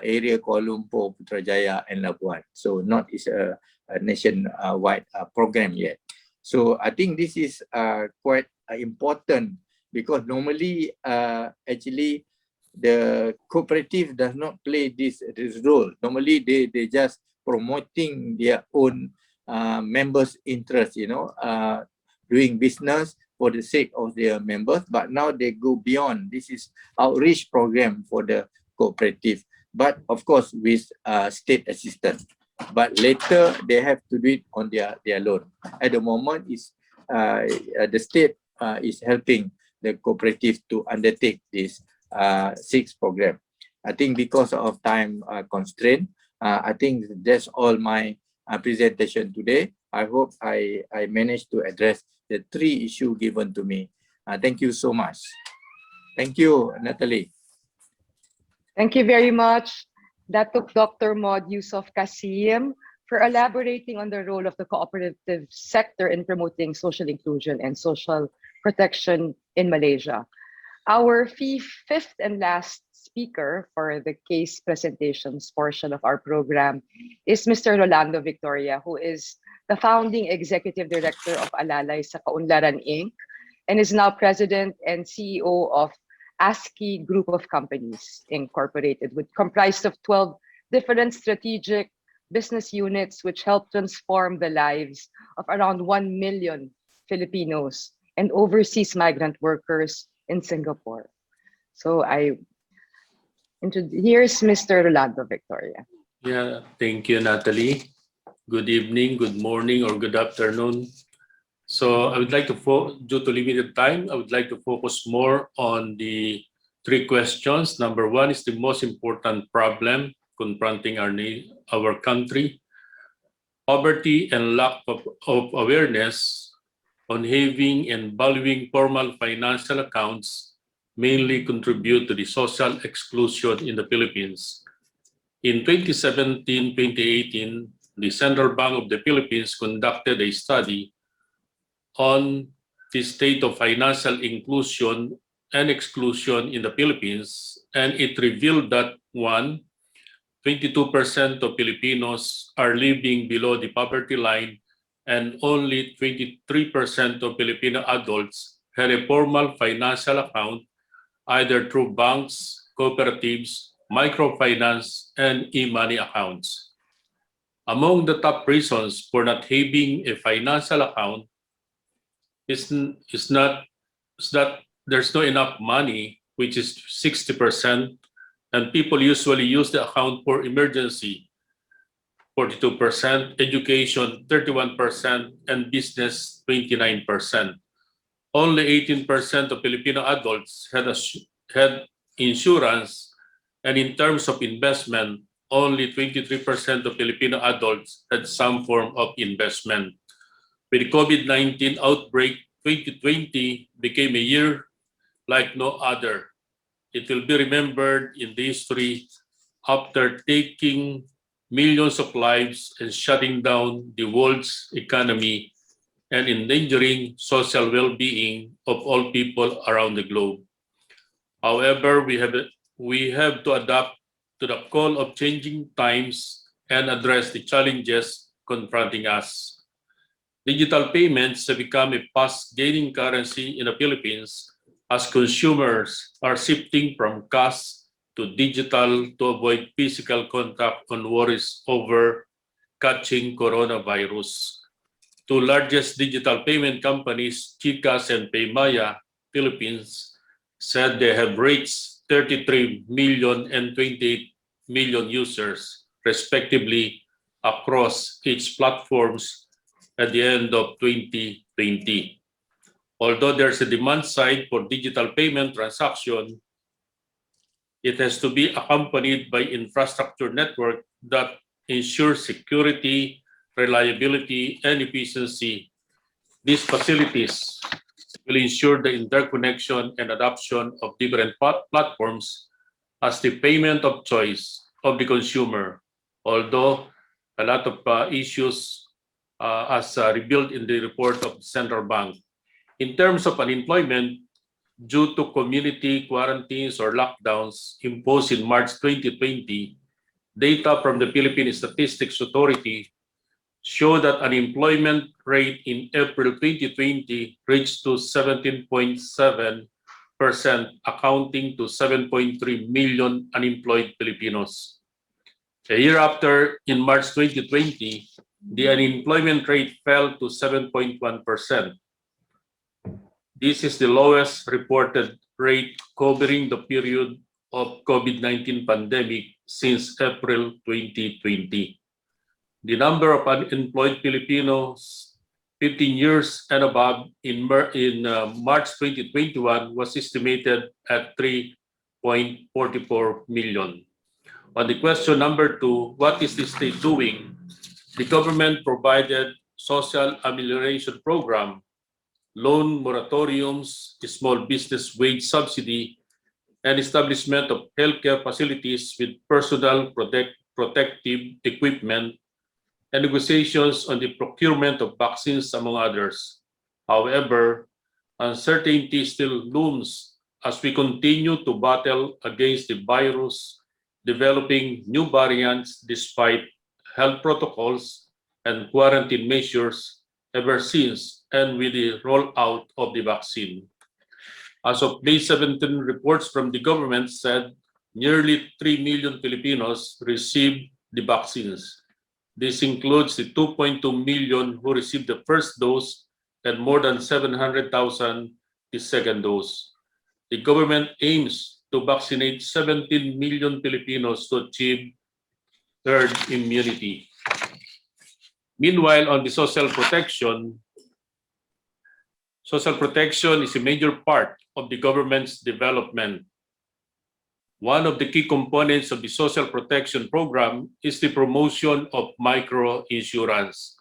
area Kuala Lumpur, Putrajaya, and Labuan. So not is a nationwide program yet. So I think this is quite important because normally actually the cooperative does not play this role. Normally they just promoting their own members' interest, you know, doing business for the sake of their members, but now they go beyond. This is outreach program for the cooperative, but of course with state assistance. But later they have to do it on their own. At the moment, is the state is helping the cooperative to undertake this 6 program. I think because of time constraint, I think that's all my presentation today. I hope I managed to address the 3 issues given to me. Thank you so much. Thank you, Natalie. Thank you very much. That took Dr. Maud Yusuf Kasim for elaborating on the role of the cooperative sector in promoting social inclusion and social protection in Malaysia. Our fifth and last speaker for the case presentations portion of our program is Mr. Rolando Victoria, who is the founding executive director of Alalay sa Kaunlaran Inc. and is now president and CEO of ASEC Group of Companies Incorporated, which comprised of 12 different strategic business units which help transform the lives of around 1 million Filipinos and overseas migrant workers in Singapore. So here's Mr. Rolando Victoria. Yeah, thank you, Natalie. Good evening, good morning, or good afternoon. So I would like to, due to limited time, I would like to focus more on the 3 questions. Number 1 is the most important problem confronting our country. Poverty and lack of awareness on having and valuing formal financial accounts mainly contribute to the social exclusion in the Philippines. In 2017-2018, the Central Bank of the Philippines conducted a study on the state of financial inclusion and exclusion in the Philippines, and it revealed that 22% of Filipinos are living below the poverty line, and only 23% of Filipino adults had a formal financial account either through banks, cooperatives, microfinance, and e-money accounts. Among the top reasons for not having a financial account is that there's not enough money, which is 60%, and people usually use the account for emergency, 42%, education, 31%, and business, 29%. Only 18% of Filipino adults had insurance, and in terms of investment, only 23% of Filipino adults had some form of investment. With the COVID-19 outbreak, 2020 became a year like no other. It will be remembered in the history after taking millions of lives and shutting down the world's economy and endangering social well-being of all people around the globe. However, we have to adapt to the call of changing times and address the challenges confronting us. Digital payments have become a fast-gaining currency in the Philippines as consumers are shifting from cash to digital to avoid physical contact on worries over catching coronavirus. Two largest digital payment companies, GCash and Paymaya Philippines, said they have reached 33 million and 28 million users, respectively, across each platforms at the end of 2020. Although there's a demand side for digital payment transaction, it has to be accompanied by infrastructure network that ensures security, reliability, and efficiency. These facilities will ensure the interconnection and adoption of different platforms as the payment of choice of the consumer, although a lot of issues as revealed in the report of the Central Bank. In terms of unemployment, due to community quarantines or lockdowns imposed in March 2020, data from the Philippine Statistics Authority show that unemployment rate in April 2020 reached to 17.7%, accounting to 7.3 million unemployed Filipinos. A year after, in March 2020, the unemployment rate fell to 7.1%. This is the lowest reported rate covering the period of COVID-19 pandemic since April 2020. The number of unemployed Filipinos 15 years and above in March 2021 was estimated at 3.44 million. On the question number 2, what is the state doing? The government provided social amelioration program, loan moratoriums, small business wage subsidy, and establishment of healthcare facilities with personal protective equipment, and negotiations on the procurement of vaccines, among others. However, uncertainty still looms as we continue to battle against the virus, developing new variants despite health protocols and quarantine measures ever since and with the rollout of the vaccine. As of May 17, reports from the government said nearly 3 million Filipinos received the vaccines. This includes the 2.2 million who received the first dose and more than 700,000 the second dose. The government aims to vaccinate 17 million Filipinos to achieve herd immunity. Meanwhile, on the social protection is a major part of the government's development. One of the key components of the social protection program is the promotion of micro-insurance.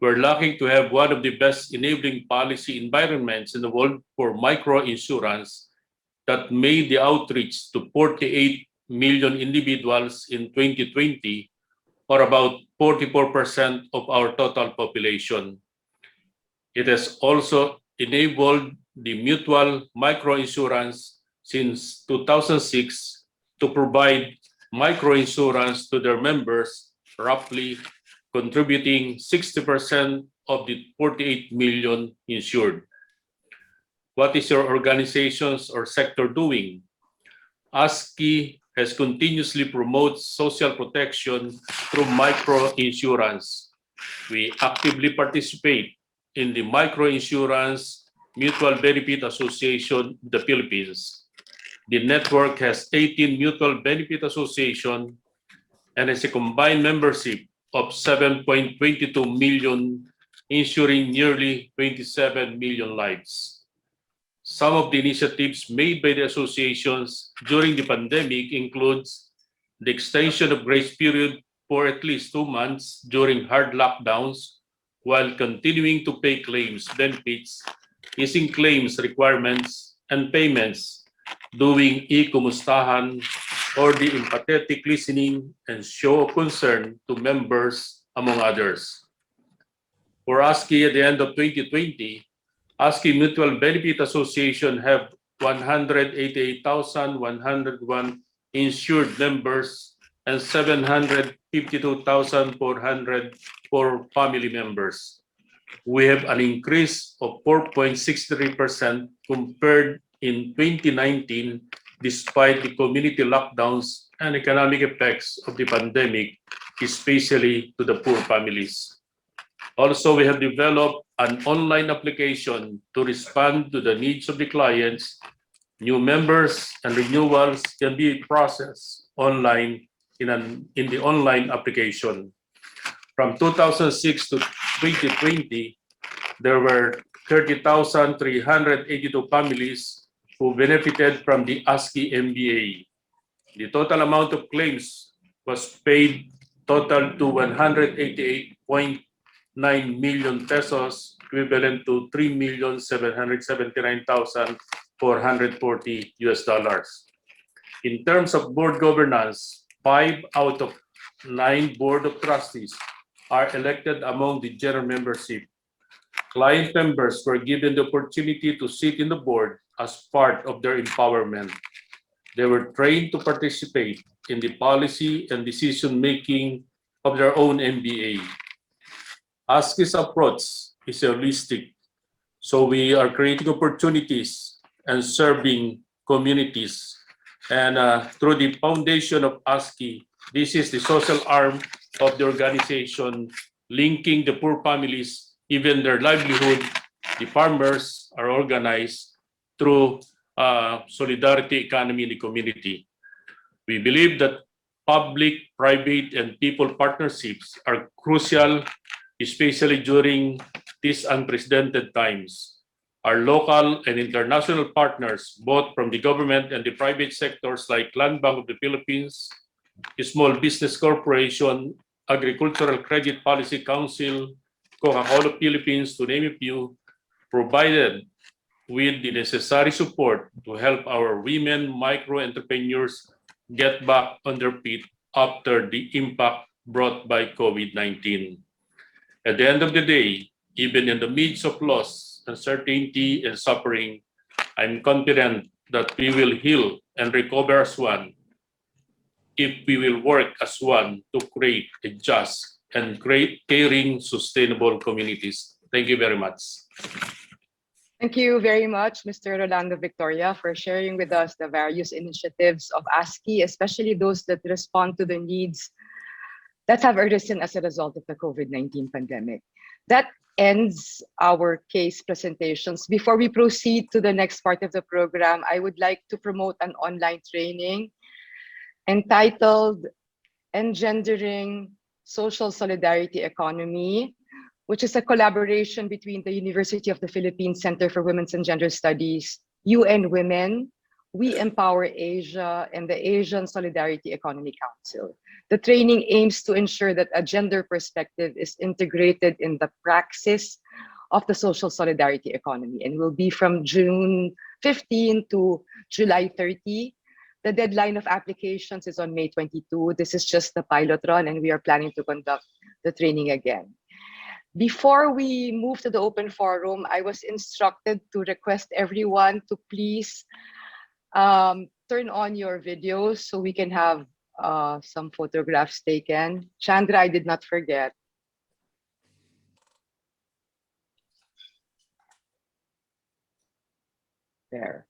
We're lucky to have one of the best enabling policy environments in the world for micro-insurance that made the outreach to 48 million individuals in 2020, or about 44% of our total population. It has also enabled the mutual microinsurance since 2006 to provide microinsurance to their members, roughly contributing 60% of the 48 million insured. What is your organization's or sector doing? ASEC has continuously promoted social protection through microinsurance. We actively participate in the Microinsurance Mutual Benefit Association of the Philippines. The network has 18 mutual benefit associations and has a combined membership of 7.22 million, insuring nearly 27 million lives. Some of the initiatives made by the associations during the pandemic includes the extension of grace period for at least 2 months during hard lockdowns, while continuing to pay claims benefits, easing claims requirements and payments, doing e-kumustahan, or the empathetic listening and show of concern to members, among others. For ASCII at the end of 2020, ASCII Mutual Benefit Association have 188,101 insured members and 752,404 family members. We have an increase of 4.63% compared in 2019, despite the community lockdowns and economic effects of the pandemic, especially to the poor families. Also, we have developed an online application to respond to the needs of the clients. New members and renewals can be processed online in the online application. From 2006 to 2020, there were 30,382 families who benefited from the ASCII MBA. The total amount of claims was paid total to 188.9 million pesos, equivalent to $3,779,440 US. In terms of board governance, 5 out of 9 board of trustees are elected among the general membership. Client members were given the opportunity to sit in the board as part of their empowerment. They were trained to participate in the policy and decision-making of their own MBA. ASCII's approach is holistic, so we are creating opportunities and serving communities. And through the foundation of ASCII, this is the social arm of the organization, linking the poor families, even their livelihood. The farmers are organized through solidarity economy in the community. We believe that public, private, and people partnerships are crucial, especially during these unprecedented times. Our local and international partners, both from the government and the private sectors like Land Bank of the Philippines, Small Business Corporation, Agricultural Credit Policy Council, Coca-Cola Philippines, to name a few, provided with the necessary support to help our women micro-entrepreneurs get back on their feet after the impact brought by COVID-19. At the end of the day, even in the midst of loss, uncertainty, and suffering, I'm confident that we will heal and recover as one if we will work as one to create a just and caring, sustainable communities. Thank you very much. Thank you very much, Mr. Rolando Victoria, for sharing with us the various initiatives of ASCII, especially those that respond to the needs that have arisen as a result of the COVID-19 pandemic. That ends our case presentations. Before we proceed to the next part of the program, I would like to promote an online training entitled Engendering Social Solidarity Economy, which is a collaboration between the University of the Philippines Center for Women's and Gender Studies, UN Women, We Empower Asia, and the Asian Solidarity Economy Council. The training aims to ensure that a gender perspective is integrated in the praxis of the social solidarity economy and will be from June 15 to July 30. The deadline of applications is on May 22. This is just the pilot run, and we are planning to conduct the training again. Before we move to the open forum, I was instructed to request everyone to please turn on your videos so we can have some photographs taken. Chandra, I did not forget. There.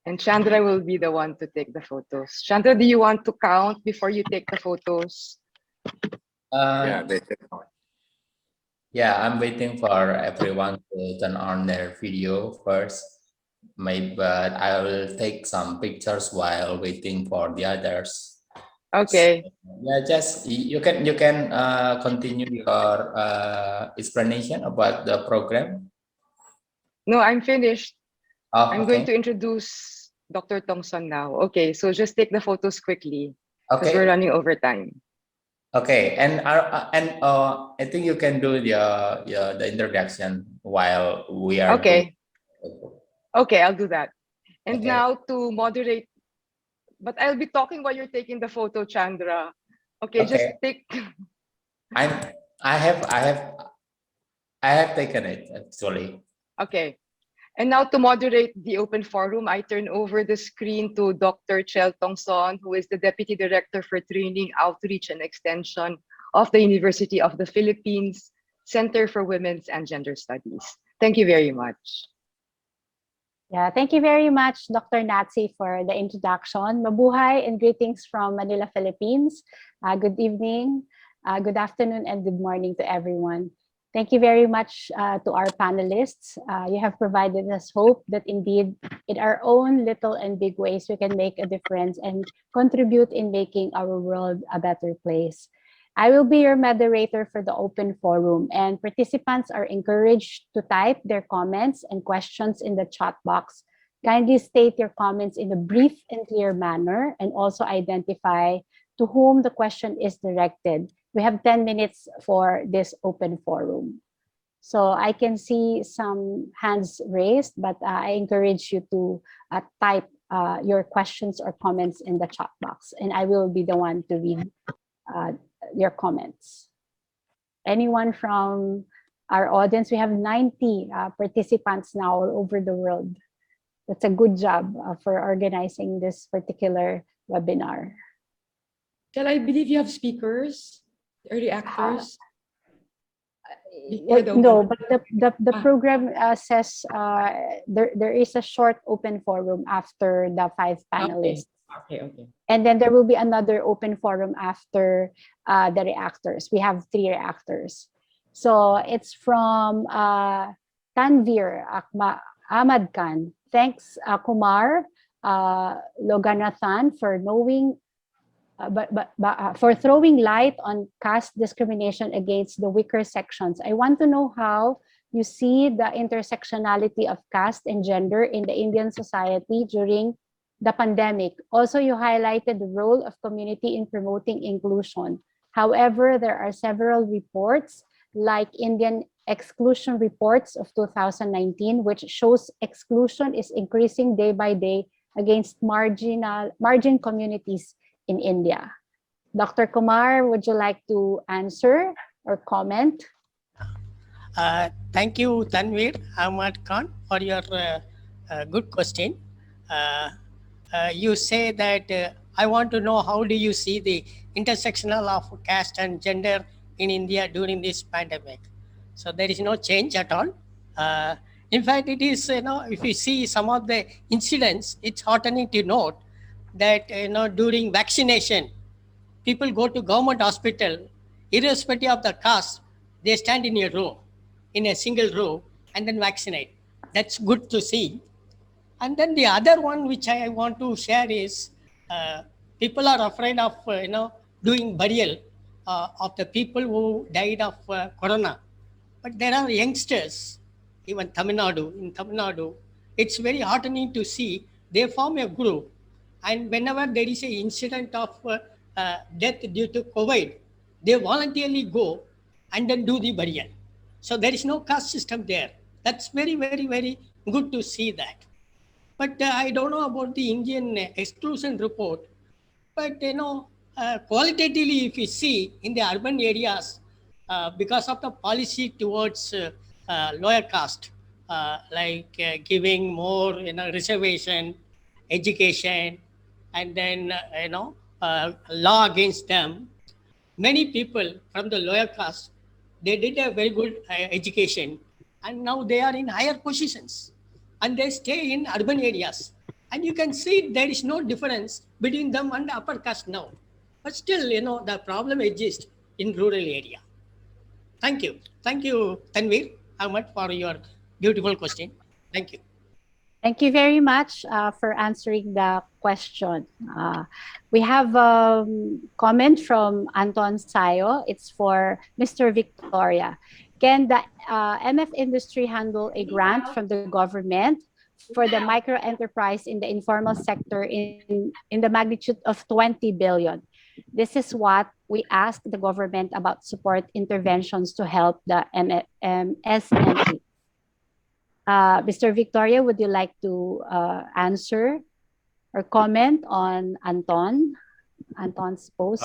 And Chandra will be the one to take the photos. Chandra, do you want to count before you take the photos? Yeah, I'm waiting for everyone to turn on their video first. Maybe, but I will take some pictures while waiting for the others. Okay. So, yeah, just you can continue your explanation about the program. No, I'm finished. Oh, I'm going to introduce Dr. Tongson now. Okay, so just take the photos quickly because we're running over time. Okay, and I think you can do the introduction while we are. Okay. Okay, I'll do that. And Okay. now to moderate, but I'll be talking while you're taking the photo, Chandra. Okay, just take. I have I have taken it actually. Okay. And now to moderate the open forum, I turn over the screen to Dr. Chel Tongson, who is the Deputy Director for Training, Outreach and Extension of the University of the Philippines, Center for Women's and Gender Studies. Thank you very much. Yeah, thank you very much, Dr. Natsi, for the introduction. Mabuhay and greetings from Manila, Philippines. Good evening, good afternoon, and good morning to everyone. Thank you very much to our panelists. You have provided us hope that indeed, in our own little and big ways, we can make a difference and contribute in making our world a better place. I will be your moderator for the open forum, and participants are encouraged to type their comments and questions in the chat box. Kindly state your comments in a brief and clear manner, and also identify to whom the question is directed. We have 10 minutes for this open forum. So I can see some hands raised, but I encourage you to type your questions or comments in the chat box, and I will be the one to read your comments. Anyone from our audience? We have 90 participants now all over the world. That's a good job for organizing this particular webinar. Shall I believe you have speakers, early actors? No, but the program says there is a short open forum after the 5 panelists. Okay. And then there will be another open forum after the reactors. We have 3 reactors. So it's from Tanvir Ahmad Khan. Thanks, Kumar Loganathan, for knowing, for throwing light on caste discrimination against the weaker sections. I want to know how you see the intersectionality of caste and gender in the Indian society during the pandemic. Also, you highlighted the role of community in promoting inclusion. However, there are several reports like Indian Exclusion reports of 2019, which shows exclusion is increasing day by day against margin communities in India. Dr. Kumar, would you like to answer or comment? Thank you, Tanvir Ahmad Khan, for your good question. You say that I want to know how do you see the intersectional of caste and gender in India during this pandemic. So there is no change at all. In fact, it is, if you see some of the incidents, it's heartening to note that, during vaccination, people go to government hospital, irrespective of the caste, they stand in a row, in a single row, and then vaccinate. That's good to see. And then the other one which I want to share is people are afraid of doing burial of the people who died of corona. But there are youngsters, even in Tamil Nadu, it's very heartening to see they form a group, and whenever there is an incident of death due to COVID, they voluntarily go and then do the burial. So there is no caste system there. That's very, very, very good to see that. But I don't know about the Indian exclusion report. But qualitatively, if you see in the urban areas, because of the policy towards lower caste, like giving more reservation, education, and then law against them, many people from the lower caste, they did a very good education, and now they are in higher positions, and they stay in urban areas. And you can see there is no difference between them and the upper caste now. But still, the problem exists in rural area. Thank you. Thank you, Tanvir Ahmad, for your beautiful question. Thank you. Thank you very much for answering the question. We have a comment from Anton Sayo. It's for Mr. Victoria. Can the MF industry handle a grant from the government for the micro enterprise in the informal sector in the magnitude of 20 billion? This is what we asked the government about support interventions to help the SME. Mr. Victoria, would you like to answer or comment on Anton's post?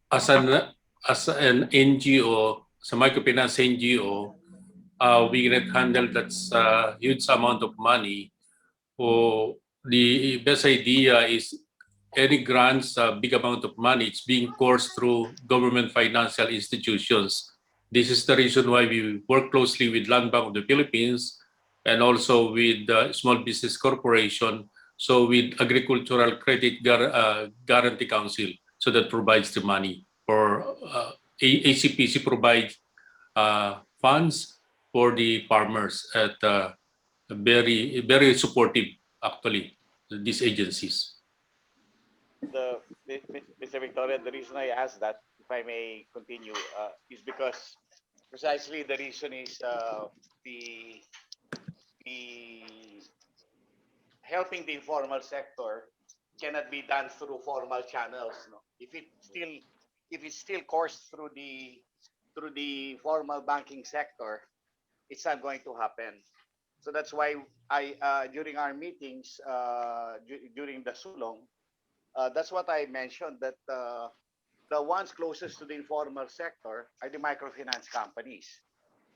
As an NGO sa microfinance NGO, we cannot handle that huge amount of money. The best idea is any grants, big amount of money, it's being coursed through government financial institutions. This is the reason why we work closely with Land Bank of the Philippines and also with the Small Business Corporation, so with Agricultural Credit Guarantee Council, so that provides the money for ACPC provides funds for the farmers at very supportive, actually, these agencies. Mr. Victoria, the reason I asked that, if I may continue, is because precisely the reason is the helping the informal sector cannot be done through formal channels. No? If it's still coursed through the formal banking sector, it's not going to happen. So that's why during our meetings during the Sulong, that's what I mentioned, that the ones closest to the informal sector are the microfinance companies,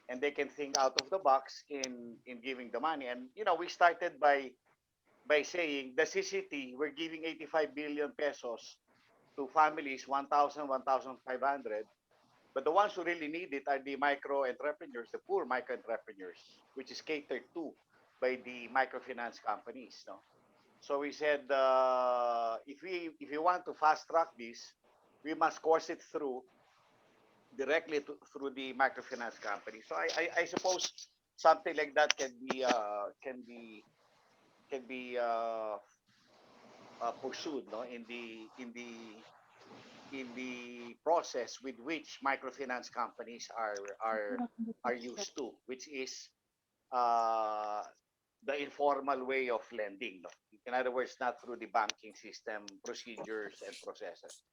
and they can think out of the box in giving the money. And we started by saying the CCT, we're giving 85 billion pesos to families, 1,000, 1,500. But the ones who really need it are the micro entrepreneurs, the poor micro entrepreneurs, which is catered to by the microfinance companies. No? So we said, if we want to fast track this, we must course it through directly through the microfinance company. So I suppose something like that can be pursued, no, in the process with which microfinance companies are used to, which is the informal way of lending. No? In other words, not through the banking system procedures and processes.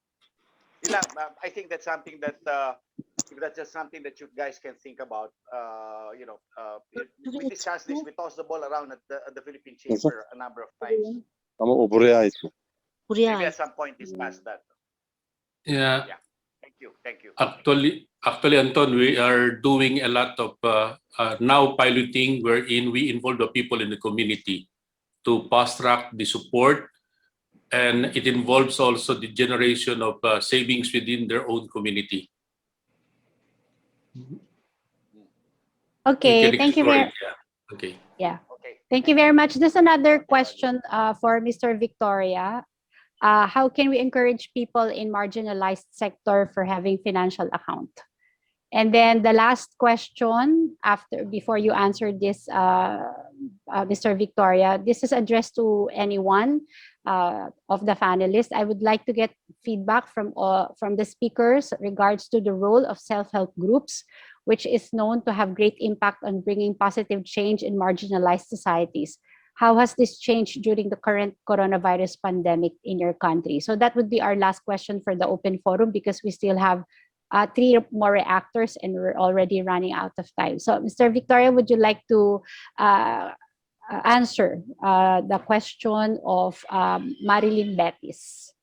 I think that's something that if that's just something that you guys can think about. We discussed this. We tossed the ball around at the Philippine Chamber a number of times. Maybe at some point discuss that. Yeah. Thank you. Actually, Anton, we are doing a lot of now piloting wherein we involve the people in the community to fast track the support, and it involves also the generation of savings within their own community. Okay, thank you very. Okay. Yeah. Thank you very much. There's another question for Mr. Victoria. How can we encourage people in marginalized sector for having financial account? And then the last question before you answer this, Mr. Victoria, this is addressed to anyone of the panelists. I would like to get feedback from the speakers regards to the role of self-help groups, which is known to have great impact on bringing positive change in marginalized societies. How has this changed during the current coronavirus pandemic in your country? So that would be our last question for the open forum, because we still have 3 more reactors and we're already running out of time. So Mr. Victoria, would you like to answer the question of Marilyn Betis?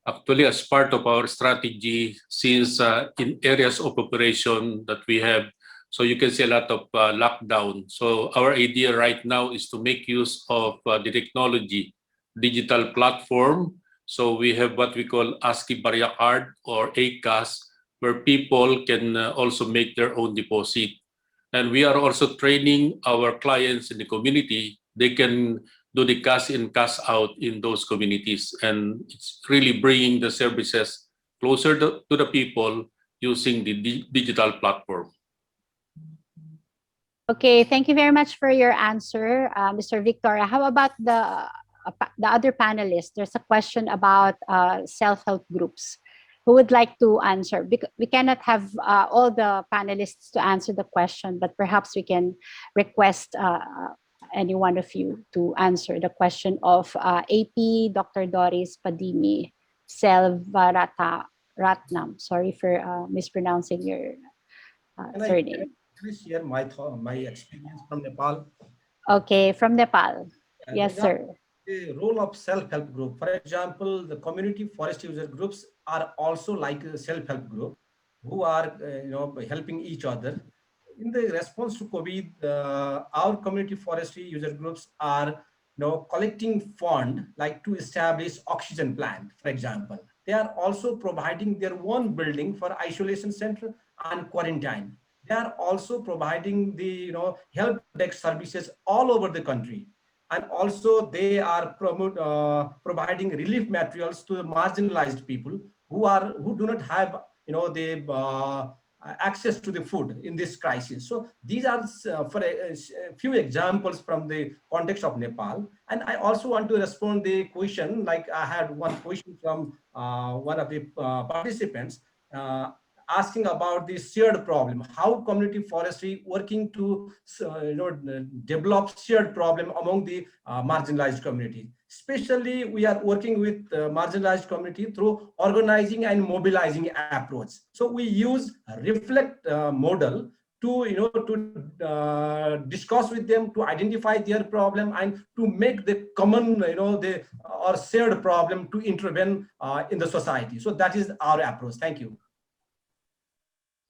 Actually, as part of our strategy, since in areas of operation that we have, so you can see a lot of lockdown. So our idea right now is to make use of the technology, digital platform. So we have what we call ASCII Barya Card or ACAS, where people can also make their own deposit. And we are also training our clients in the community. They can do the cash in, cash out in those communities. And it's really bringing the services closer to the people using the digital platform. Okay, thank you very much for your answer, Mr. Victoria. How about the other panelists? There's a question about self-help groups. Who would like to answer? Because we cannot have all the panelists to answer the question, but perhaps we can request any one of you to answer the question of AP Dr. Doris Padimi Selvaratnam. Sorry for mispronouncing your surname. Can I share my experience from Nepal? Okay, from Nepal. Yes, sir. The role of self-help group. For example, the community forest user groups are also like a self-help group who are helping each other. In the response to COVID, our community forestry user groups are collecting fund like to establish oxygen plant, for example. They are also providing their own building for isolation center and quarantine. They are also providing the help desk services all over the country. And also they are providing relief materials to the marginalized people who do not have the access to the food in this crisis. So these are for a few examples from the context of Nepal. And I also want to respond the question, like I had one question from one of the participants asking about the shared problem, how community forestry working to develop shared problem among the marginalized community. Especially we are working with marginalized community through organizing and mobilizing approach. So we use a reflect model to discuss with them, to identify their problem and to make the common or shared problem to intervene in the society. So that is our approach. Thank you.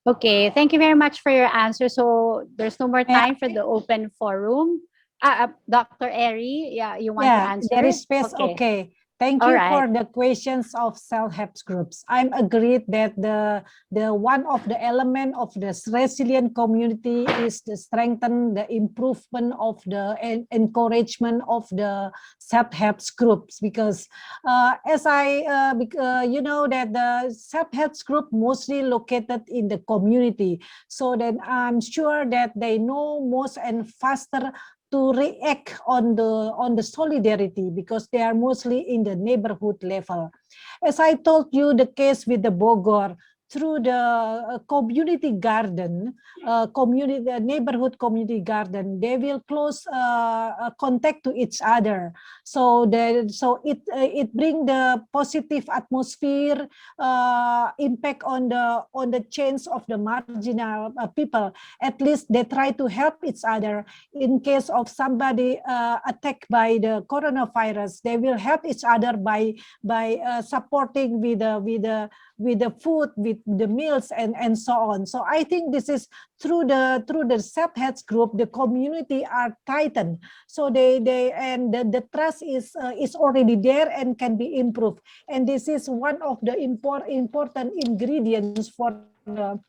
Okay, thank you very much for your answer. So there's no more time for the open forum. Dr. Eri, yeah, you want to answer? There is space. Okay. Thank you for the questions of self-help groups. I'm agreed that the one of the element of this resilient community is to strengthen the improvement of the encouragement of the self-help groups, because as you know that the self-help group mostly located in the community, so then I'm sure that they know most and faster to react on the solidarity, because they are mostly in the neighborhood level. As I told you, the case with the Bogor, through the community garden, neighborhood community garden, they will close contact to each other. So it bring the positive atmosphere, impact on the change of the marginal people. At least they try to help each other. In case of somebody attacked by the coronavirus, they will help each other by supporting with the food, with the meals, and so on. So I think this is through the self-help group, the community are tightened. So the trust is already there and can be improved. And this is one of the important ingredients for the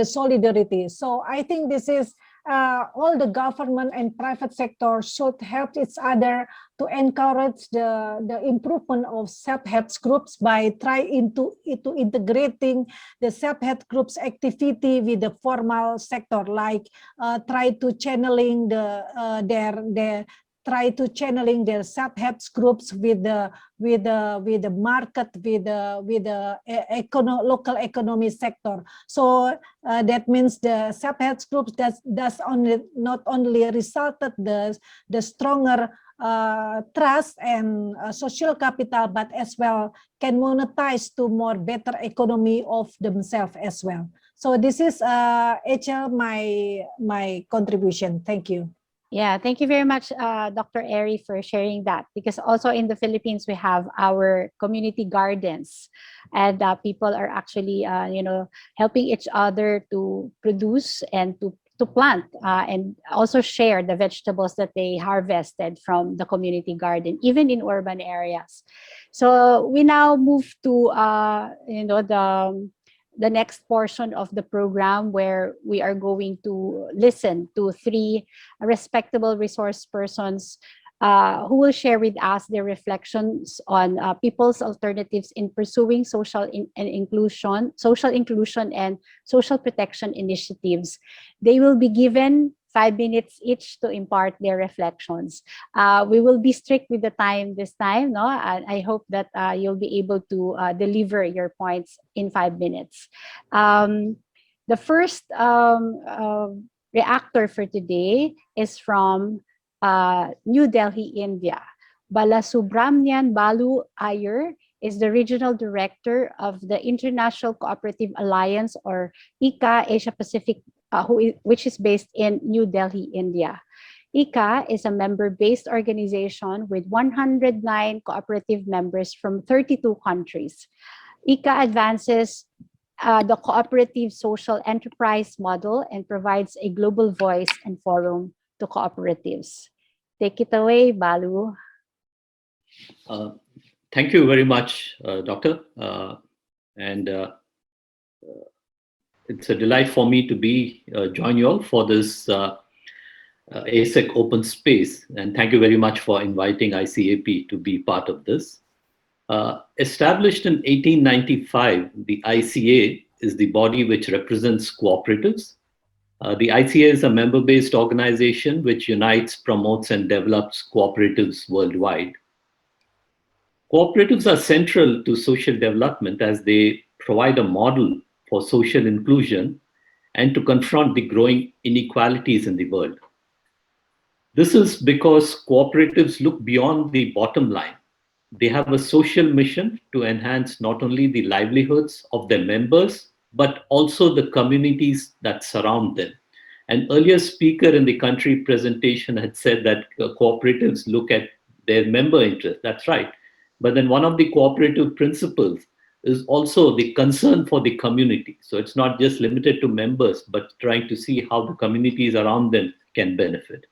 solidarity. So I think this is all the government and private sector should help each other to encourage the improvement of self-help groups by trying to integrating the self-help groups activity with the formal sector, like try to channeling their self-help groups with the market, with the local economy sector. So that means the self-help groups does not only resulted the stronger trust and social capital, but as well can monetize to more better economy of themselves as well. So this is HL my contribution. Thank you. Yeah, thank you very much, Dr. Eri, for sharing that. Because also in the Philippines, we have our community gardens, and people are actually, helping each other to produce and to plant and also share the vegetables that they harvested from the community garden, even in urban areas. So we now move to, the next portion of the program, where we are going to listen to three respectable resource persons who will share with us their reflections on people's alternatives in pursuing social inclusion and social protection initiatives. They will be given 5 minutes each to impart their reflections. We will be strict with the time this time, no? And I hope that you'll be able to deliver your points in 5 minutes. The first reactor for today is from New Delhi, India. Balasubramanian Balu Iyer is the Regional Director of the International Cooperative Alliance, or ICA Asia Pacific, which is based in New Delhi, India. ICA is a member-based organization with 109 cooperative members from 32 countries. ICA advances the cooperative social enterprise model and provides a global voice and forum to cooperatives. Take it away, Balu. Thank you very much, Doctor. And it's a delight for me to join you all for this ASEC open space. And thank you very much for inviting ICAP to be part of this. Established in 1895, the ICA is the body which represents cooperatives. The ICA is a member-based organization which unites, promotes, and develops cooperatives worldwide. Cooperatives are central to social development as they provide a model for social inclusion and to confront the growing inequalities in the world. This is because cooperatives look beyond the bottom line. They have a social mission to enhance not only the livelihoods of their members, but also the communities that surround them. An earlier speaker in the country presentation had said that cooperatives look at their member interest. That's right. But then one of the cooperative principles is also the concern for the community. So it's not just limited to members, but trying to see how the communities around them can benefit.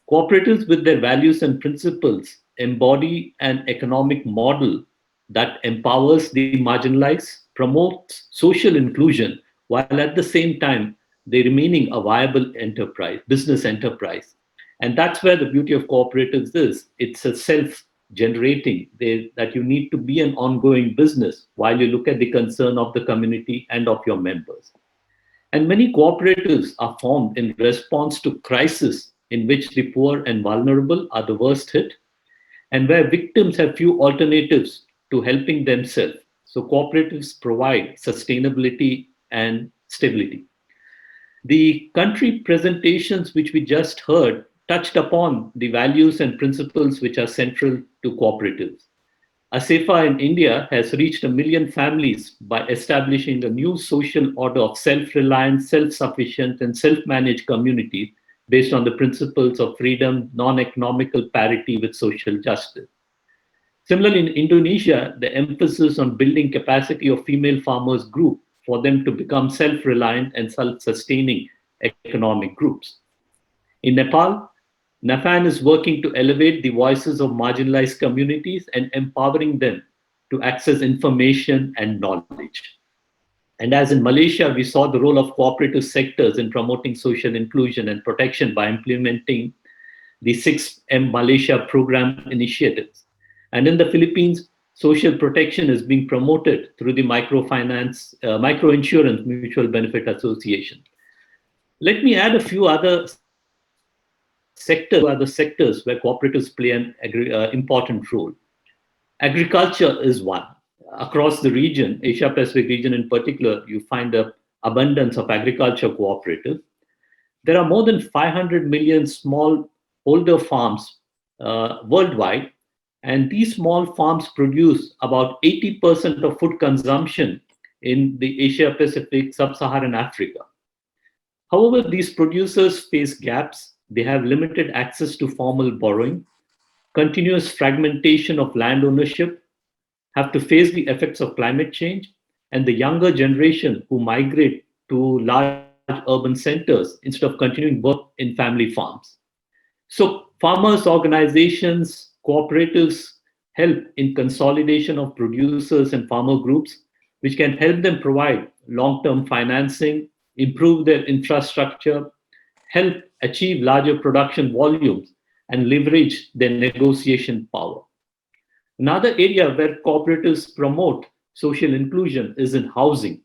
Cooperatives with their values and principles embody an economic model that empowers the marginalized, promotes social inclusion, while at the same time, they remaining a viable enterprise, business enterprise. And that's where the beauty of cooperatives is. It's a self-generating, that you need to be an ongoing business while you look at the concern of the community and of your members. And many cooperatives are formed in response to crisis in which the poor and vulnerable are the worst hit, and where victims have few alternatives to helping themselves. So cooperatives provide sustainability and stability. The country presentations which we just heard touched upon the values and principles which are central to cooperatives. ASEFA in India has reached 1 million families by establishing a new social order of self-reliant, self-sufficient, and self-managed communities based on the principles of freedom, non-economical parity with social justice. Similarly, in Indonesia, the emphasis on building capacity of female farmers group for them to become self-reliant and self-sustaining economic groups. In Nepal, NAFAN is working to elevate the voices of marginalized communities and empowering them to access information and knowledge. And as in Malaysia, we saw the role of cooperative sectors in promoting social inclusion and protection by implementing the 6M Malaysia program initiatives. And in the Philippines, social protection is being promoted through the microinsurance mutual benefit association. Let me add a few other sectors where cooperatives play an important role. Agriculture is one. Across the region, Asia Pacific region in particular, you find an abundance of agriculture cooperatives. There are more than 500 million smallholder farms worldwide, and these small farms produce about 80% of food consumption in the Asia Pacific, Sub-Saharan Africa. However, these producers face gaps. They have limited access to formal borrowing, continuous fragmentation of land ownership, have to face the effects of climate change, and the younger generation who migrate to large urban centers instead of continuing work in family farms. So farmers, organizations, cooperatives help in consolidation of producers and farmer groups, which can help them provide long-term financing, improve their infrastructure, help achieve larger production volumes, and leverage their negotiation power. Another area where cooperatives promote social inclusion is in housing.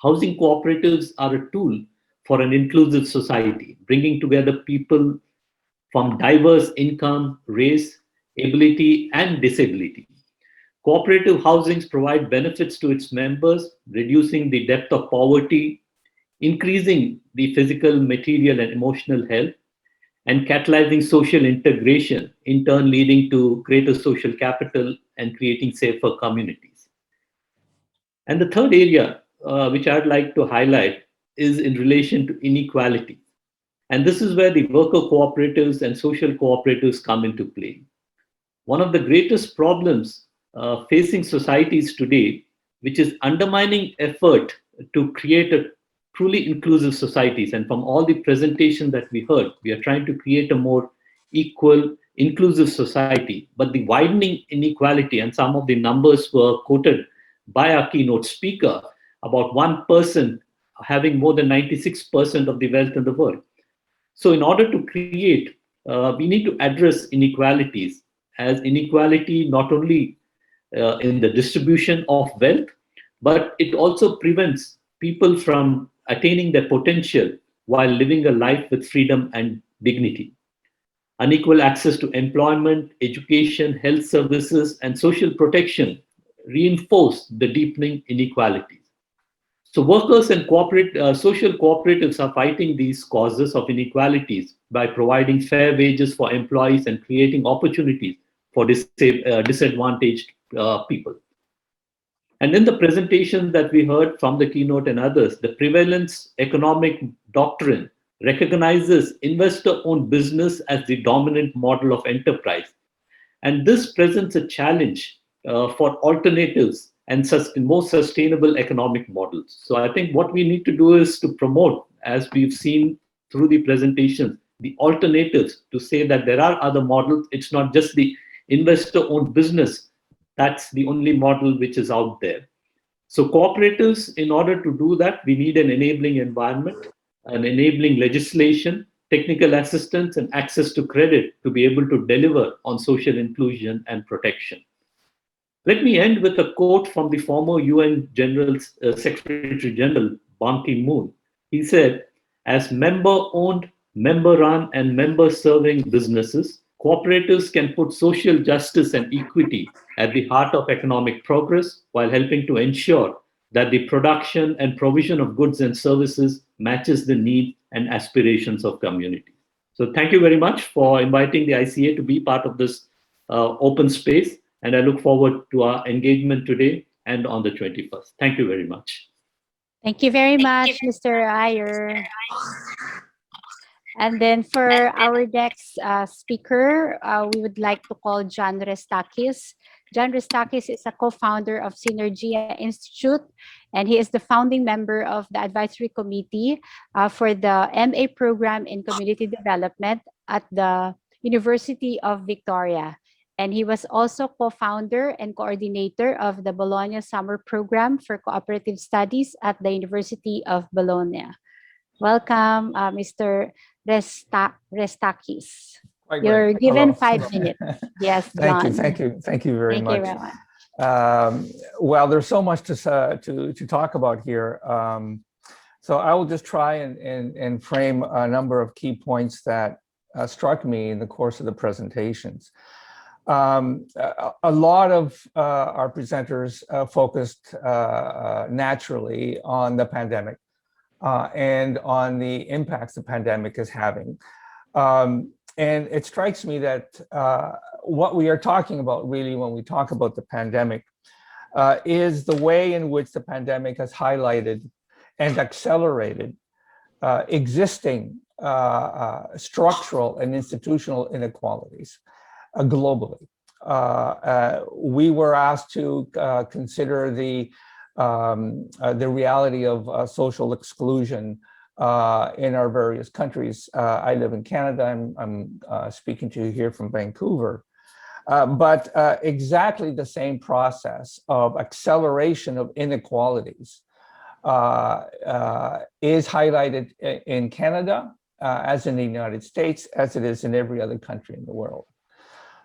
Housing cooperatives are a tool for an inclusive society, bringing together people from diverse income, race, ability, and disability. Cooperative housings provide benefits to its members, reducing the depth of poverty, increasing the physical, material, and emotional health, and catalyzing social integration, in turn leading to greater social capital and creating safer communities. And the third area, which I'd like to highlight, is in relation to inequality. And this is where the worker cooperatives and social cooperatives come into play. One of the greatest problems facing societies today which is undermining effort to create a truly inclusive societies. And from all the presentation that we heard, we are trying to create a more equal, inclusive society. But the widening inequality, and some of the numbers were quoted by our keynote speaker, about one person having more than 96% of the wealth in the world. So in order to create, we need to address inequalities, as inequality not only in the distribution of wealth, but it also prevents people from attaining their potential while living a life with freedom and dignity. Unequal access to employment, education, health services, and social protection reinforce the deepening inequalities. So workers and social cooperatives are fighting these causes of inequalities by providing fair wages for employees and creating opportunities for disadvantaged people. And in the presentation that we heard from the keynote and others, the prevalence economic doctrine recognizes investor-owned business as the dominant model of enterprise. And this presents a challenge for alternatives and more sustainable economic models. So I think what we need to do is to promote, as we've seen through the presentation, the alternatives, to say that there are other models. It's not just the investor-owned business. That's the only model which is out there. So cooperatives, in order to do that, we need an enabling environment, an enabling legislation, technical assistance, and access to credit to be able to deliver on social inclusion and protection. Let me end with a quote from the former UN Secretary General Ban Ki-moon. He said, as member-owned, member-run, and member-serving businesses, cooperatives can put social justice and equity at the heart of economic progress while helping to ensure that the production and provision of goods and services matches the needs and aspirations of communities. So thank you very much for inviting the ICA to be part of this open space. And I look forward to our engagement today and on the 21st. Thank you very much. Thank you very much, Mr. Iyer. And then for our next speaker, we would like to call John Restakis. John Restakis is a co-founder of Synergia Institute, and he is the founding member of the advisory committee for the MA program in community development at the University of Victoria. And he was also co-founder and coordinator of the Bologna Summer Program for Cooperative Studies at the University of Bologna. Welcome, Mr. Restakis. You're given 5 minutes. Yes, John. Thank you very much. Thank you very much. Well, there's so much to talk about here. So I will just try and frame a number of key points that struck me in the course of the presentations. A lot of our presenters focused naturally on the pandemic and on the impacts the pandemic is having. And it strikes me that what we are talking about really when we talk about the pandemic is the way in which the pandemic has highlighted and accelerated existing structural and institutional inequalities globally. We were asked to consider the reality of social exclusion in our various countries. I live in Canada. I'm speaking to you here from Vancouver. But exactly the same process of acceleration of inequalities is highlighted in Canada, as in the United States, as it is in every other country in the world.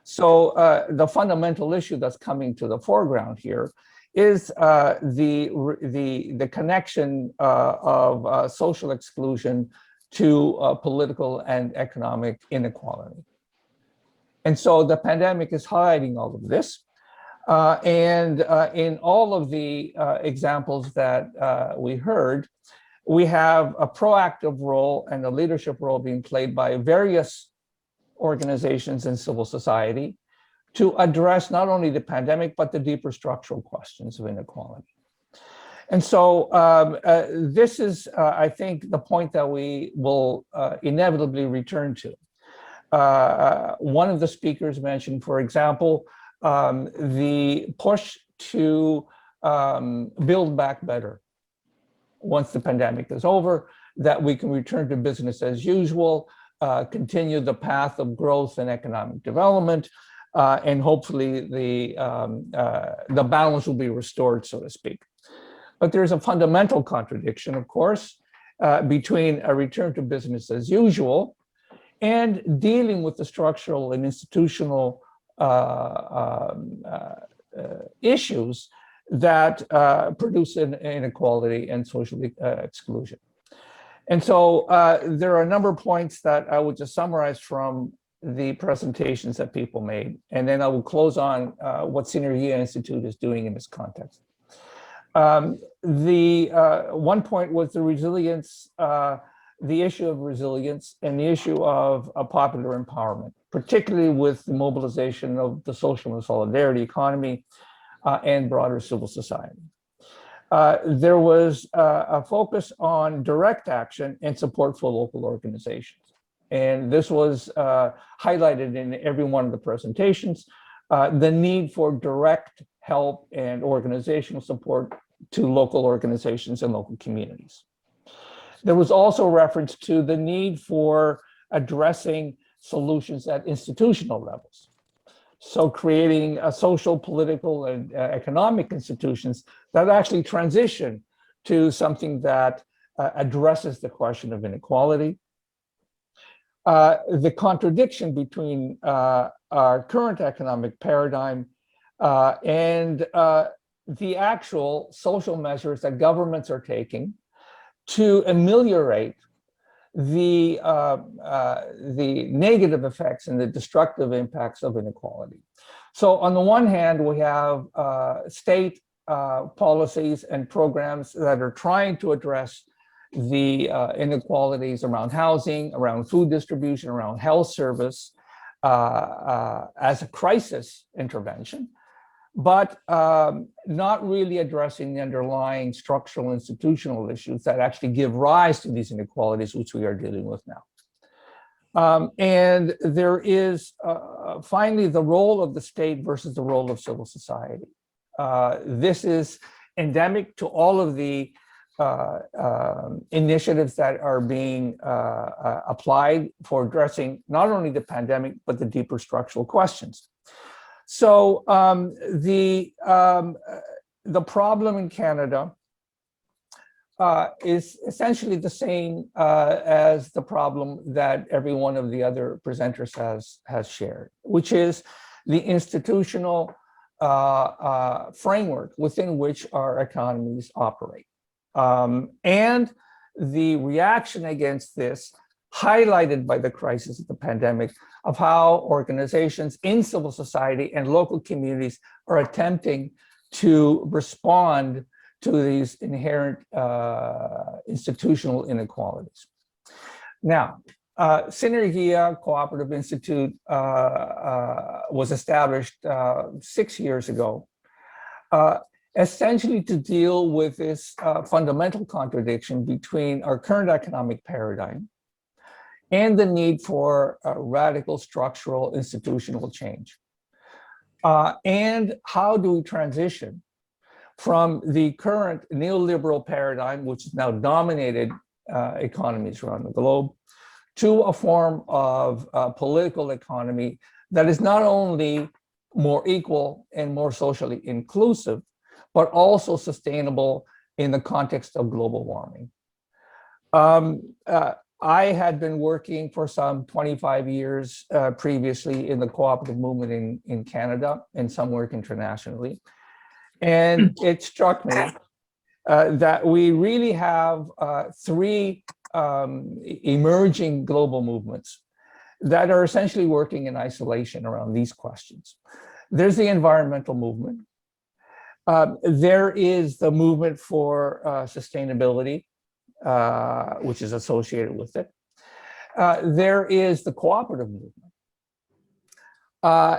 So the fundamental issue that's coming to the foreground here is the connection of social exclusion to political and economic inequality. And so the pandemic is highlighting all of this. And in all of the examples that we heard, we have a proactive role and a leadership role being played by various organizations in civil society to address not only the pandemic, but the deeper structural questions of inequality. And so this is, I think, the point that we will inevitably return to. One of the speakers mentioned, for example, the push to build back better once the pandemic is over, that we can return to business as usual, continue the path of growth and economic development, and hopefully the balance will be restored, so to speak. But there's a fundamental contradiction, of course, between a return to business as usual and dealing with the structural and institutional issues that produce inequality and social exclusion. And so there are a number of points that I would just summarize from the presentations that people made, and then I will close on what Synergia Institute is doing in this context. The one point was the resilience, the issue of resilience and the issue of popular empowerment, particularly with the mobilization of the social and solidarity economy and broader civil society. There was a focus on direct action and support for local organizations. And this was highlighted in every one of the presentations, the need for direct help and organizational support to local organizations and local communities. There was also reference to the need for addressing solutions at institutional levels. So creating a social, political, and economic institutions that actually transition to something that addresses the question of inequality. The contradiction between our current economic paradigm and the actual social measures that governments are taking to ameliorate the negative effects and the destructive impacts of inequality. So on the one hand, we have state policies and programs that are trying to address the inequalities around housing, around food distribution, around health service as a crisis intervention, but not really addressing the underlying structural institutional issues that actually give rise to these inequalities, which we are dealing with now. And there is finally the role of the state versus the role of civil society. This is endemic to all of the initiatives that are being applied for addressing not only the pandemic, but the deeper structural questions. So the problem in Canada is essentially the same as the problem that every one of the other presenters has shared, which is the institutional framework within which our economies operate. And the reaction against this, highlighted by the crisis of the pandemic, of how organizations in civil society and local communities are attempting to respond to these inherent institutional inequalities. Now, Synergia Cooperative Institute was established 6 years ago, essentially to deal with this fundamental contradiction between our current economic paradigm and the need for radical structural institutional change. And how do we transition from the current neoliberal paradigm, which has now dominated economies around the globe, to a form of political economy that is not only more equal and more socially inclusive, but also sustainable in the context of global warming. I had been working for some 25 years previously in the cooperative movement in Canada and some work internationally. And it struck me that we really have three emerging global movements that are essentially working in isolation around these questions. There's the environmental movement. There is the movement for sustainability, which is associated with it. There is the cooperative movement.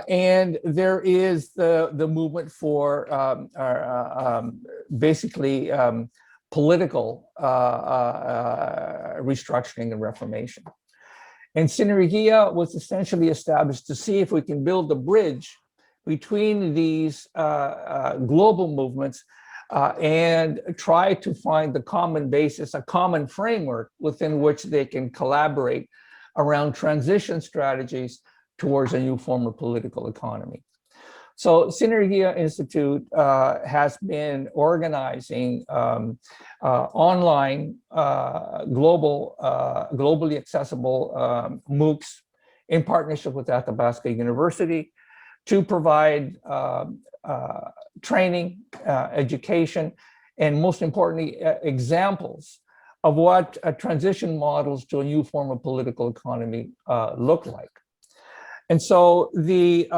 And there is the movement for basically political restructuring and reformation. And Synergia was essentially established to see if we can build a bridge between these global movements and try to find the common basis, a common framework within which they can collaborate around transition strategies towards a new form of political economy. So Synergia Institute has been organizing online, globally accessible MOOCs in partnership with Athabasca University to provide training, education, and most importantly, examples of what transition models to a new form of political economy look like. And so the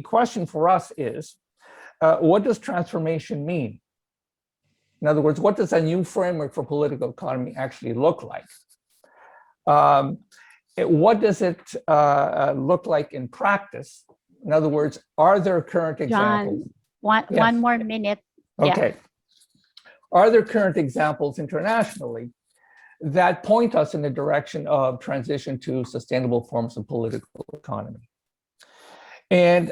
question for us is, what does transformation mean? In other words, what does a new framework for political economy actually look like? What does it look like in practice? In other words, are there current examples? John, one more minute. Okay. Are there current examples internationally that point us in the direction of transition to sustainable forms of political economy? And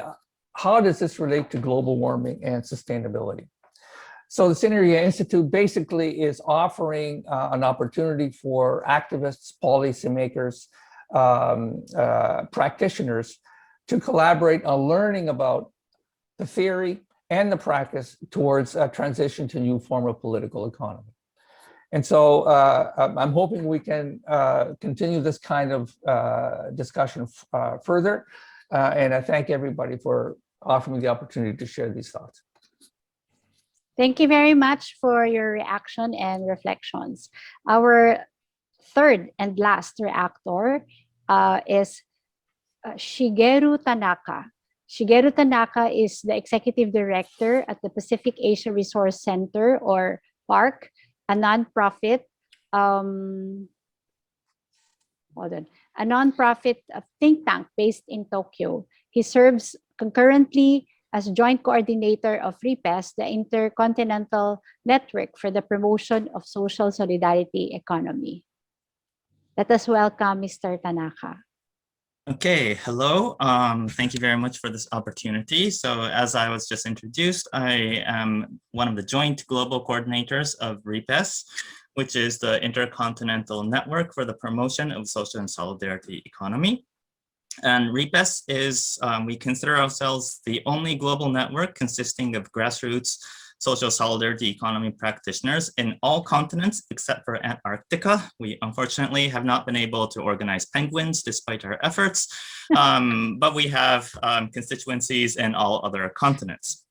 how does this relate to global warming and sustainability? So the Synergia Institute basically is offering an opportunity for activists, policymakers, practitioners to collaborate on learning about the theory and the practice towards a transition to a new form of political economy. And so I'm hoping we can continue this kind of discussion further. And I thank everybody for offering me the opportunity to share these thoughts. Thank you very much for your reaction and reflections. Our third and last reactor is Shigeru Tanaka. Shigeru Tanaka is the Executive Director at the Pacific Asia Resource Center, or PARC, a nonprofit think tank based in Tokyo. He serves concurrently as Joint Coordinator of RIPES, the Intercontinental Network for the Promotion of Social Solidarity Economy. Let us welcome Mr. Tanaka. Okay, hello. Thank you very much for this opportunity. So as I was just introduced, I am one of the joint global coordinators of RIPES, which is the Intercontinental Network for the Promotion of Social and Solidarity Economy. And RIPES is, we consider ourselves the only global network consisting of grassroots social solidarity economy practitioners in all continents except for Antarctica. We unfortunately have not been able to organize penguins despite our efforts, but we have constituencies in all other continents.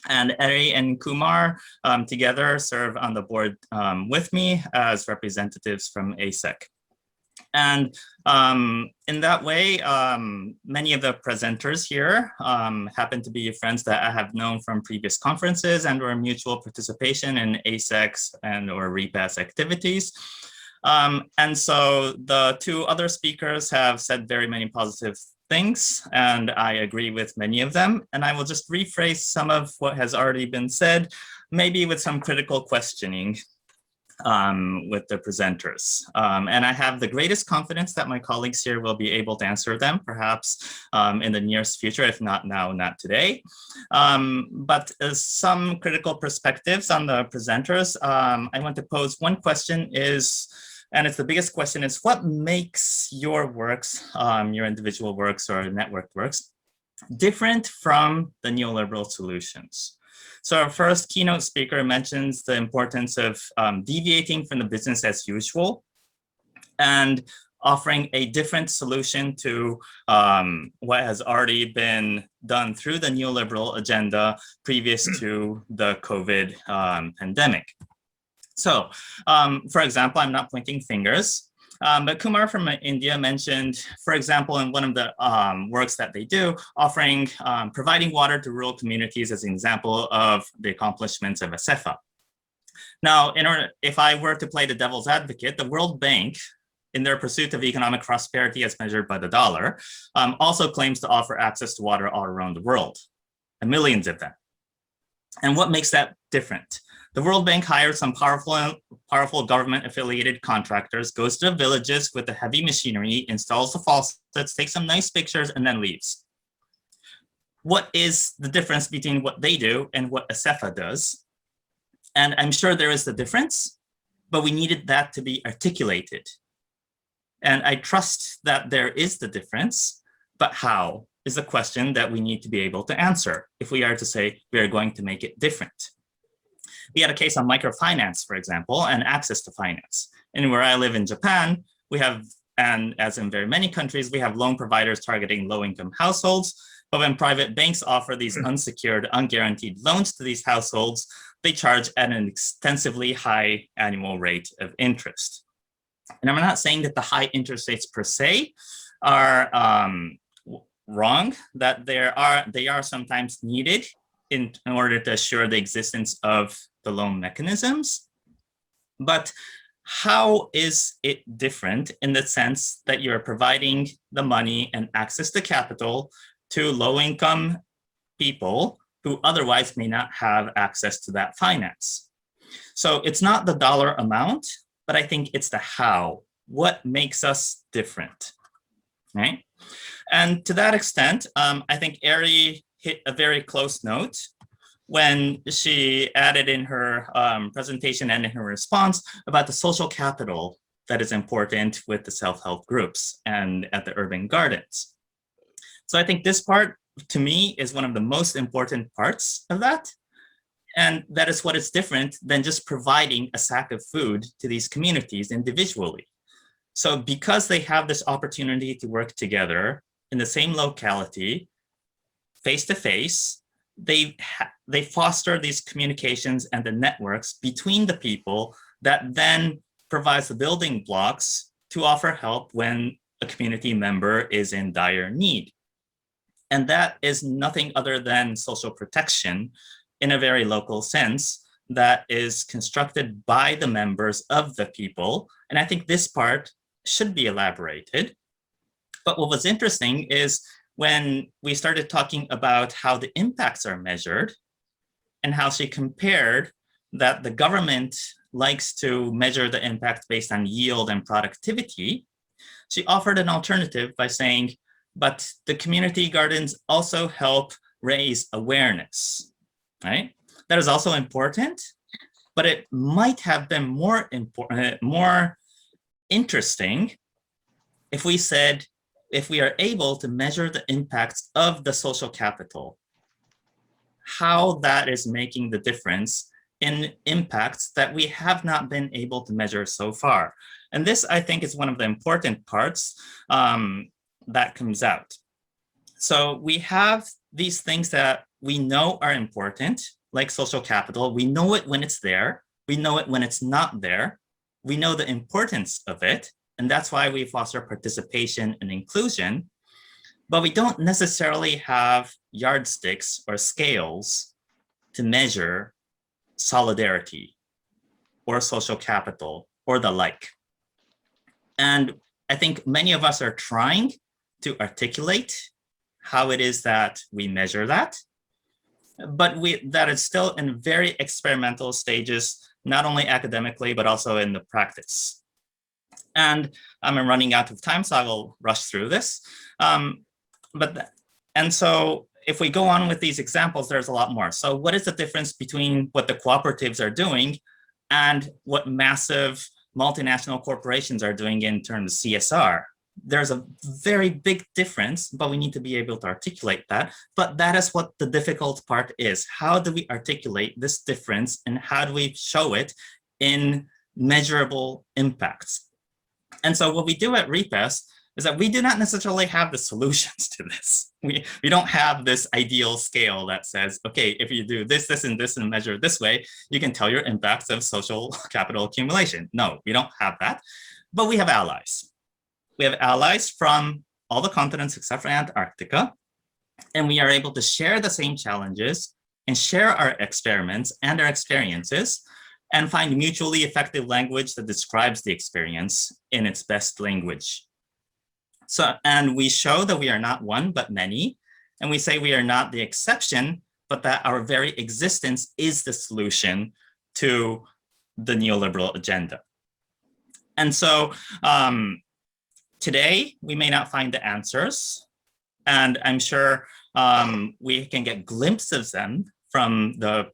And Eri and Kumar together serve on the board with me as representatives from ASEC. And in that way, many of the presenters here happen to be friends that I have known from previous conferences and or mutual participation in ASECs and or RIPES activities. And so the two other speakers have said very many positive things, and I agree with many of them. And I will just rephrase some of what has already been said, maybe with some critical questioning with the presenters. And I have the greatest confidence that my colleagues here will be able to answer them, perhaps in the nearest future, if not now, not today. But some critical perspectives on the presenters. I want to pose one question is, and it's the biggest question, is what makes your works, your individual works or networked works, different from the neoliberal solutions? So our first keynote speaker mentions the importance of deviating from the business as usual and offering a different solution to what has already been done through the neoliberal agenda previous to the COVID pandemic. So, for example, I'm not pointing fingers, but Kumar from India mentioned, for example, in one of the works that they do, offering, providing water to rural communities as an example of the accomplishments of ASEFA. Now, if I were to play the devil's advocate, the World Bank, in their pursuit of economic prosperity as measured by the dollar, also claims to offer access to water all around the world, and millions of them. And what makes that different? The World Bank hires some powerful government-affiliated contractors, goes to the villages with the heavy machinery, installs the faucets, takes some nice pictures, and then leaves. What is the difference between what they do and what ASEFA does? And I'm sure there is a difference, but we needed that to be articulated. And I trust that there is the difference, but how is a question that we need to be able to answer if we are to say we are going to make it different. We had a case on microfinance, for example, and access to finance. And where I live in Japan, we have, and as in very many countries, we have loan providers targeting low-income households. But when private banks offer these unsecured, unguaranteed loans to these households, they charge at an extensively high annual rate of interest. And I'm not saying that the high interest rates per se are wrong, that they are sometimes needed in order to assure the existence of the loan mechanisms. But how is it different in the sense that you're providing the money and access to capital to low-income people who otherwise may not have access to that finance? So it's not the dollar amount, but I think it's the how. What makes us different, right? And to that extent, I think Ari hit a very close note when she added in her presentation and in her response about the social capital that is important with the self-help groups and at the urban gardens. So I think this part, to me, is one of the most important parts of that. And that is what is different than just providing a sack of food to these communities individually. So because they have this opportunity to work together in the same locality, face-to-face, they foster these communications and the networks between the people that then provides the building blocks to offer help when a community member is in dire need. And that is nothing other than social protection in a very local sense that is constructed by the members of the people. And I think this part should be elaborated. But what was interesting is when we started talking about how the impacts are measured and how she compared that the government likes to measure the impact based on yield and productivity, she offered an alternative by saying, but the community gardens also help raise awareness, right? That is also important, but it might have been more interesting if we said, if we are able to measure the impacts of the social capital, how that is making the difference in impacts that we have not been able to measure so far. And this, I think, is one of the important parts that comes out. So we have these things that we know are important, like social capital. We know it when it's there. We know it when it's not there. We know the importance of it. And that's why we foster participation and inclusion. But we don't necessarily have yardsticks or scales to measure solidarity or social capital or the like. And I think many of us are trying to articulate how it is that we measure that, but that is still in very experimental stages, not only academically, but also in the practice. And I'm running out of time, so I will rush through this. And so if we go on with these examples, there's a lot more. So what is the difference between what the cooperatives are doing and what massive multinational corporations are doing in terms of CSR? There's a very big difference, but we need to be able to articulate that. But that is what the difficult part is. How do we articulate this difference and how do we show it in measurable impacts? And so what we do at REPES is that we do not necessarily have the solutions to this. We don't have this ideal scale that says, okay, if you do this, this, and this, and measure this way, you can tell your impacts of social capital accumulation. No, we don't have that, but we have allies. We have allies from all the continents except for Antarctica, and we are able to share the same challenges and share our experiments and our experiences and find mutually effective language that describes the experience in its best language. So, and we show that we are not one, but many, and we say we are not the exception, but that our very existence is the solution to the neoliberal agenda. And so today, we may not find the answers, and I'm sure we can get glimpses of them from the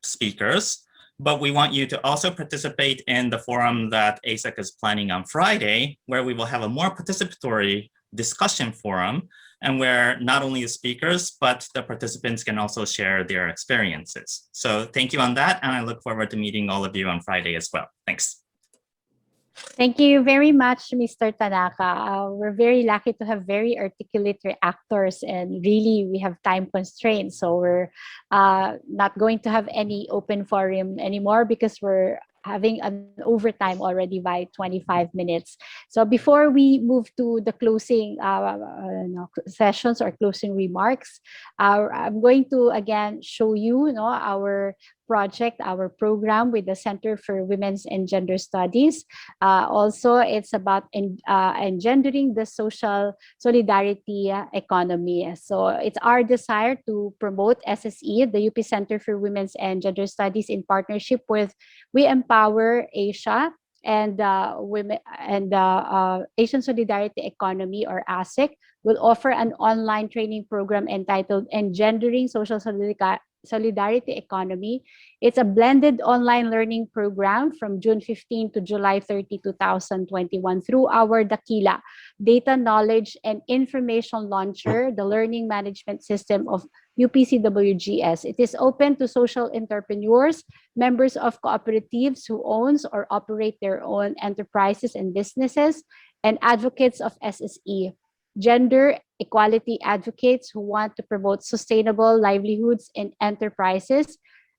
speakers, but we want you to also participate in the forum that ASEC is planning on Friday, where we will have a more participatory discussion forum, and where not only the speakers, but the participants can also share their experiences. So thank you on that, and I look forward to meeting all of you on Friday as well. Thanks. Thank you very much, Mr. Tanaka. We're very lucky to have very articulate reactors, and really we have time constraints. So we're not going to have any open forum anymore because we're having an overtime already by 25 minutes. So before we move to the closing sessions or closing remarks, I'm going to again show you, our project, our program with the Center for Women's and Gender Studies. Also, it's about engendering the social solidarity economy. So it's our desire to promote SSE, the UP Center for Women's and Gender Studies, in partnership with We Empower Asia and Women and Asian Solidarity Economy, or ASEC, will offer an online training program entitled Engendering Social Solidarity Economy. It's a blended online learning program from June 15 to July 30, 2021 through our Dakila, Data Knowledge and Information Launcher, the learning management system of UPCWGS. It is open to social entrepreneurs, members of cooperatives who owns or operate their own enterprises and businesses, and advocates of SSE. Gender equality advocates who want to promote sustainable livelihoods in enterprises,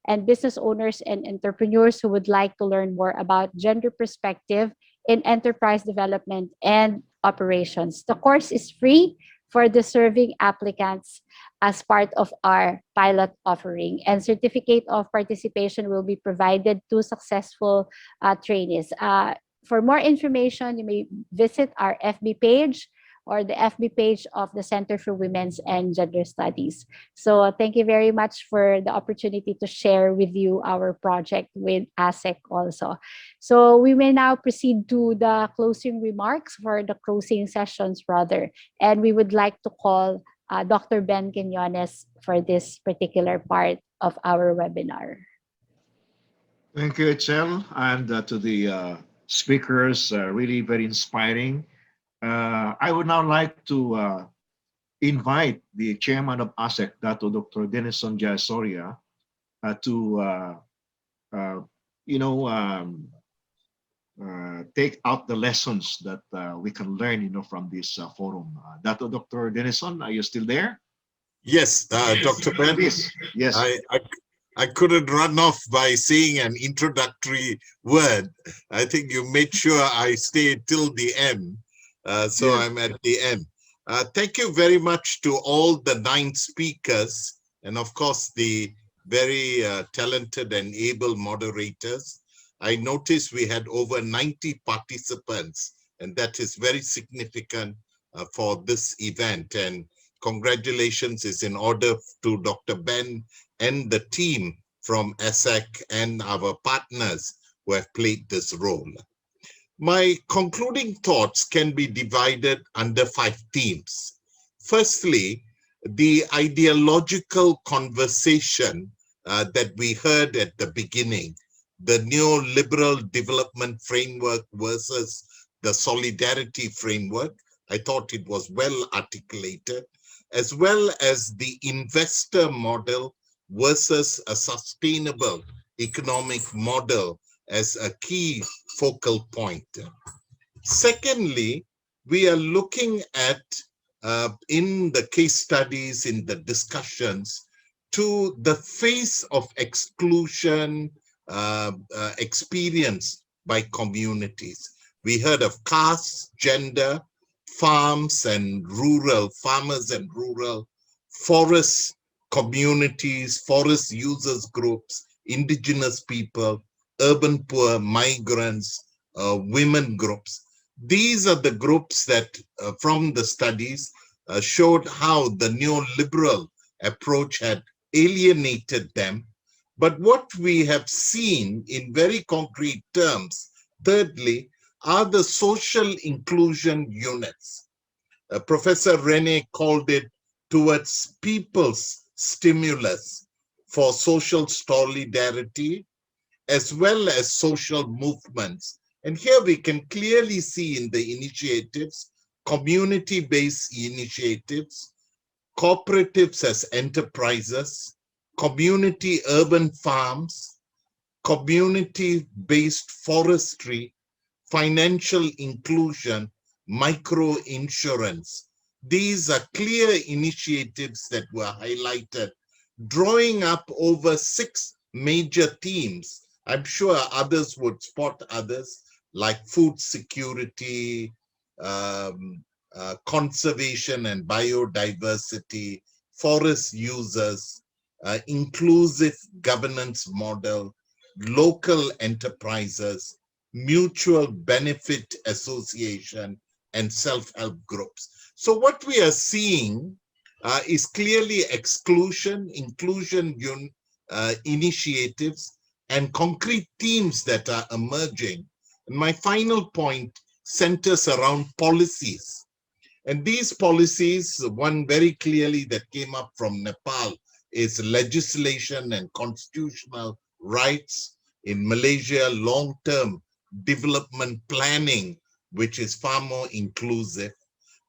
and business owners and entrepreneurs who would like to learn more about gender perspective in enterprise development and operations. The course is free for deserving applicants as part of our pilot offering, and certificate of participation will be provided to successful trainees. For more information, you may visit our FB page or the FB page of the Center for Women's and Gender Studies. So thank you very much for the opportunity to share with you our project with ASEC also. So we may now proceed to the closing remarks, for the closing sessions rather. And we would like to call Dr. Ben Quinones for this particular part of our webinar. Thank you, Echel, and to the speakers, really very inspiring. I would now like to invite the chairman of ASEC, Dr. Denison Jayasoria, to take out the lessons that we can learn, from this forum. Dr. Denison, are you still there? Yes, Dr. Ben. Yes. I couldn't run off by saying an introductory word. I think you made sure I stayed till the end. So yes. I'm at the end. Thank you very much to all the 9 speakers, and of course the very talented and able moderators. I noticed we had over 90 participants, and that is very significant for this event. And congratulations is in order to Dr. Ben and the team from ASEC and our partners who have played this role. My concluding thoughts can be divided under 5 themes. Firstly, the ideological conversation that we heard at the beginning, the neoliberal development framework versus the solidarity framework. I thought it was well articulated, as well as the investor model versus a sustainable economic model as a key focal point. Secondly, we are looking at, in the case studies, in the discussions, to the face of exclusion experienced by communities. We heard of caste, gender, farmers and rural, forest communities, forest users groups, indigenous people, urban poor, migrants, women groups. These are the groups that from the studies showed how the neoliberal approach had alienated them. But what we have seen in very concrete terms, thirdly, are the social inclusion units. Professor Rene called it towards people's stimulus for social solidarity as well as social movements. And here we can clearly see in the initiatives, community-based initiatives, cooperatives as enterprises, community urban farms, community-based forestry, financial inclusion, micro-insurance. These are clear initiatives that were highlighted, drawing up over 6 major themes. I'm sure others would spot others, like food security, conservation and biodiversity, forest users, inclusive governance model, local enterprises, mutual benefit association, and self-help groups. So what we are seeing is clearly exclusion, inclusion initiatives, and concrete themes that are emerging. And my final point centers around policies. And these policies, one very clearly that came up from Nepal is legislation and constitutional rights. In Malaysia, long-term development planning, which is far more inclusive.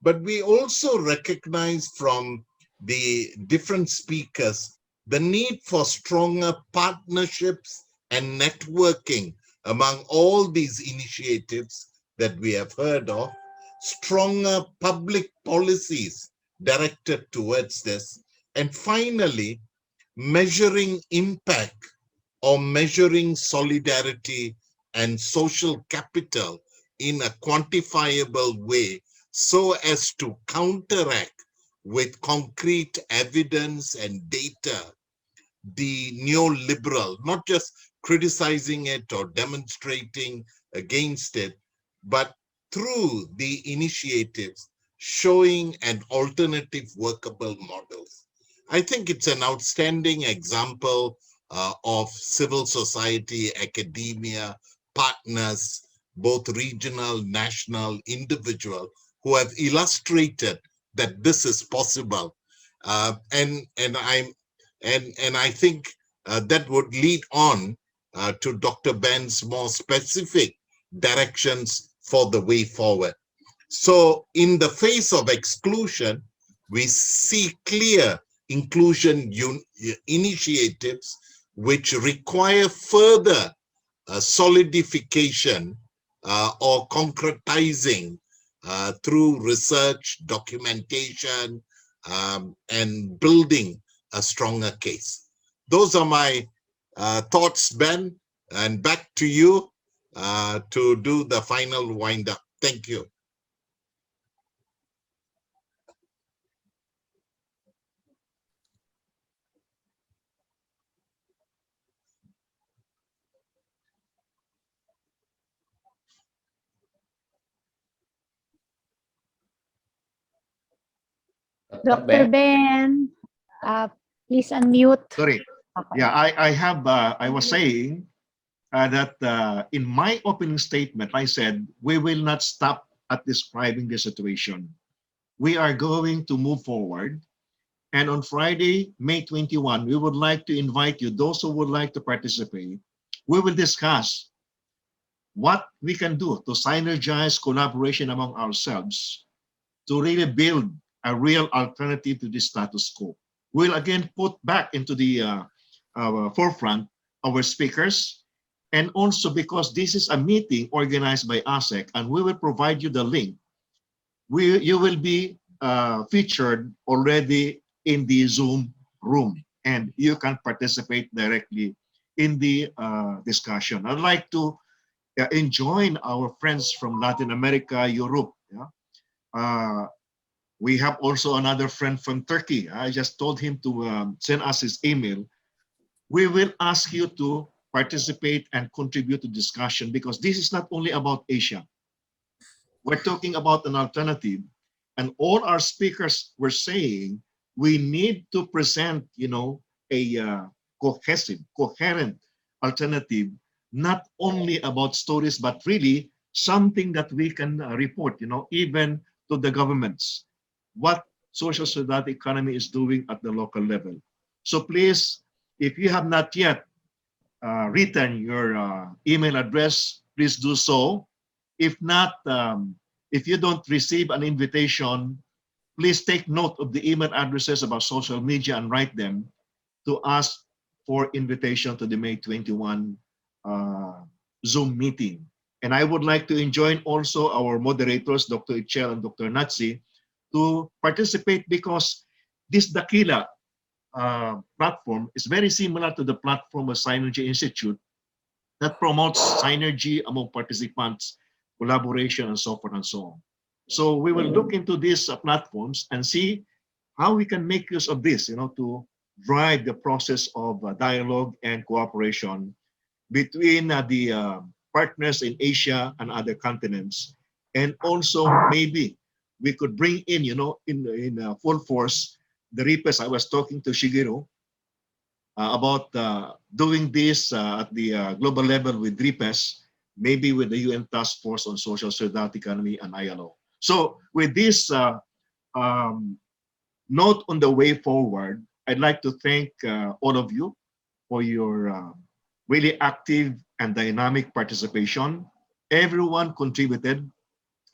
But we also recognize from the different speakers the need for stronger partnerships and networking among all these initiatives that we have heard of, stronger public policies directed towards this, and finally, measuring impact or measuring solidarity and social capital in a quantifiable way so as to counteract with concrete evidence and data the neoliberal, not just criticizing it or demonstrating against it, but through the initiatives showing an alternative workable models. I think it's an outstanding example of civil society, academia, partners, both regional, national, individual, who have illustrated that this is possible. And I think that would lead on to Dr. Ben's more specific directions for the way forward. So in the face of exclusion, we see clear inclusion initiatives which require further solidification or concretizing through research, documentation, and building a stronger case. Those are my thoughts, Ben, and back to you to do the final wind up. Thank you. Dr. Ben, please unmute. Sorry. Okay. Yeah, I was saying that in my opening statement, I said, we will not stop at describing the situation. We are going to move forward. And on Friday, May 21, we would like to invite you, those who would like to participate. We will discuss what we can do to synergize collaboration among ourselves to really build a real alternative to the status quo. We'll again put back into the forefront our speakers, and also because this is a meeting organized by ASEC, and we will provide you the link. You will be featured already in the Zoom room, and you can participate directly in the discussion. I'd like to enjoin our friends from Latin America, Europe. Yeah? We have also another friend from Turkey. I just told him to send us his email. We will ask you to participate and contribute to discussion, because this is not only about Asia. We're talking about an alternative, and all our speakers were saying we need to present, a cohesive, coherent alternative, not only about stories, but really something that we can report, even to the governments, what social solidarity economy is doing at the local level. So please, if you have not yet written your email address, please do so. If not, if you don't receive an invitation, please take note of the email addresses about social media and write them to ask for invitation to the May 21 Zoom meeting. And I would like to join also our moderators, Dr. Ichel and Dr. Natsi, to participate because this Dakila platform is very similar to the platform of Synergy Institute that promotes synergy among participants, collaboration, and so forth and so on. So we will look into these platforms and see how we can make use of this, to drive the process of dialogue and cooperation between the partners in Asia and other continents. And also maybe we could bring in, in full force, the RIPES. I was talking to Shigeru about doing this at the global level with RIPES, maybe with the UN Task Force on Social Solidarity Economy and ILO. So with this note on the way forward, I'd like to thank all of you for your really active and dynamic participation. Everyone contributed,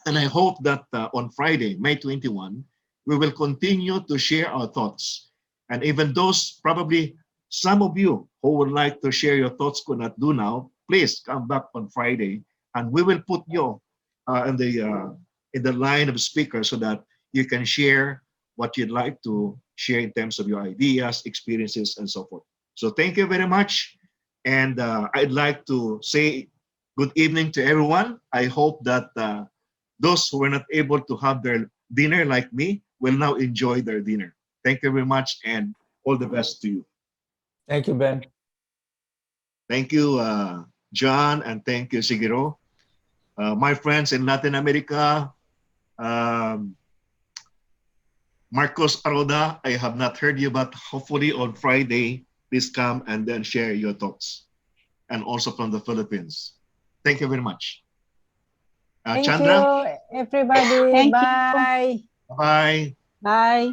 and I hope that on Friday, May 21, we will continue to share our thoughts. And even those, probably some of you who would like to share your thoughts could not do now, please come back on Friday, and we will put you in the line of speakers so that you can share what you'd like to share in terms of your ideas, experiences, and so forth. So thank you very much. And I'd like to say good evening to everyone. I hope that those who were not able to have their dinner like me will now enjoy their dinner. Thank you very much, and all the best to you. Thank you, Ben. Thank you, John, and thank you, Shigeru. My friends in Latin America, Marcos Aroda, I have not heard you, but hopefully on Friday, please come and then share your thoughts. And also from the Philippines. Thank you very much. Thank Chandra? you, everybody. Thank you. Bye. Bye. Bye.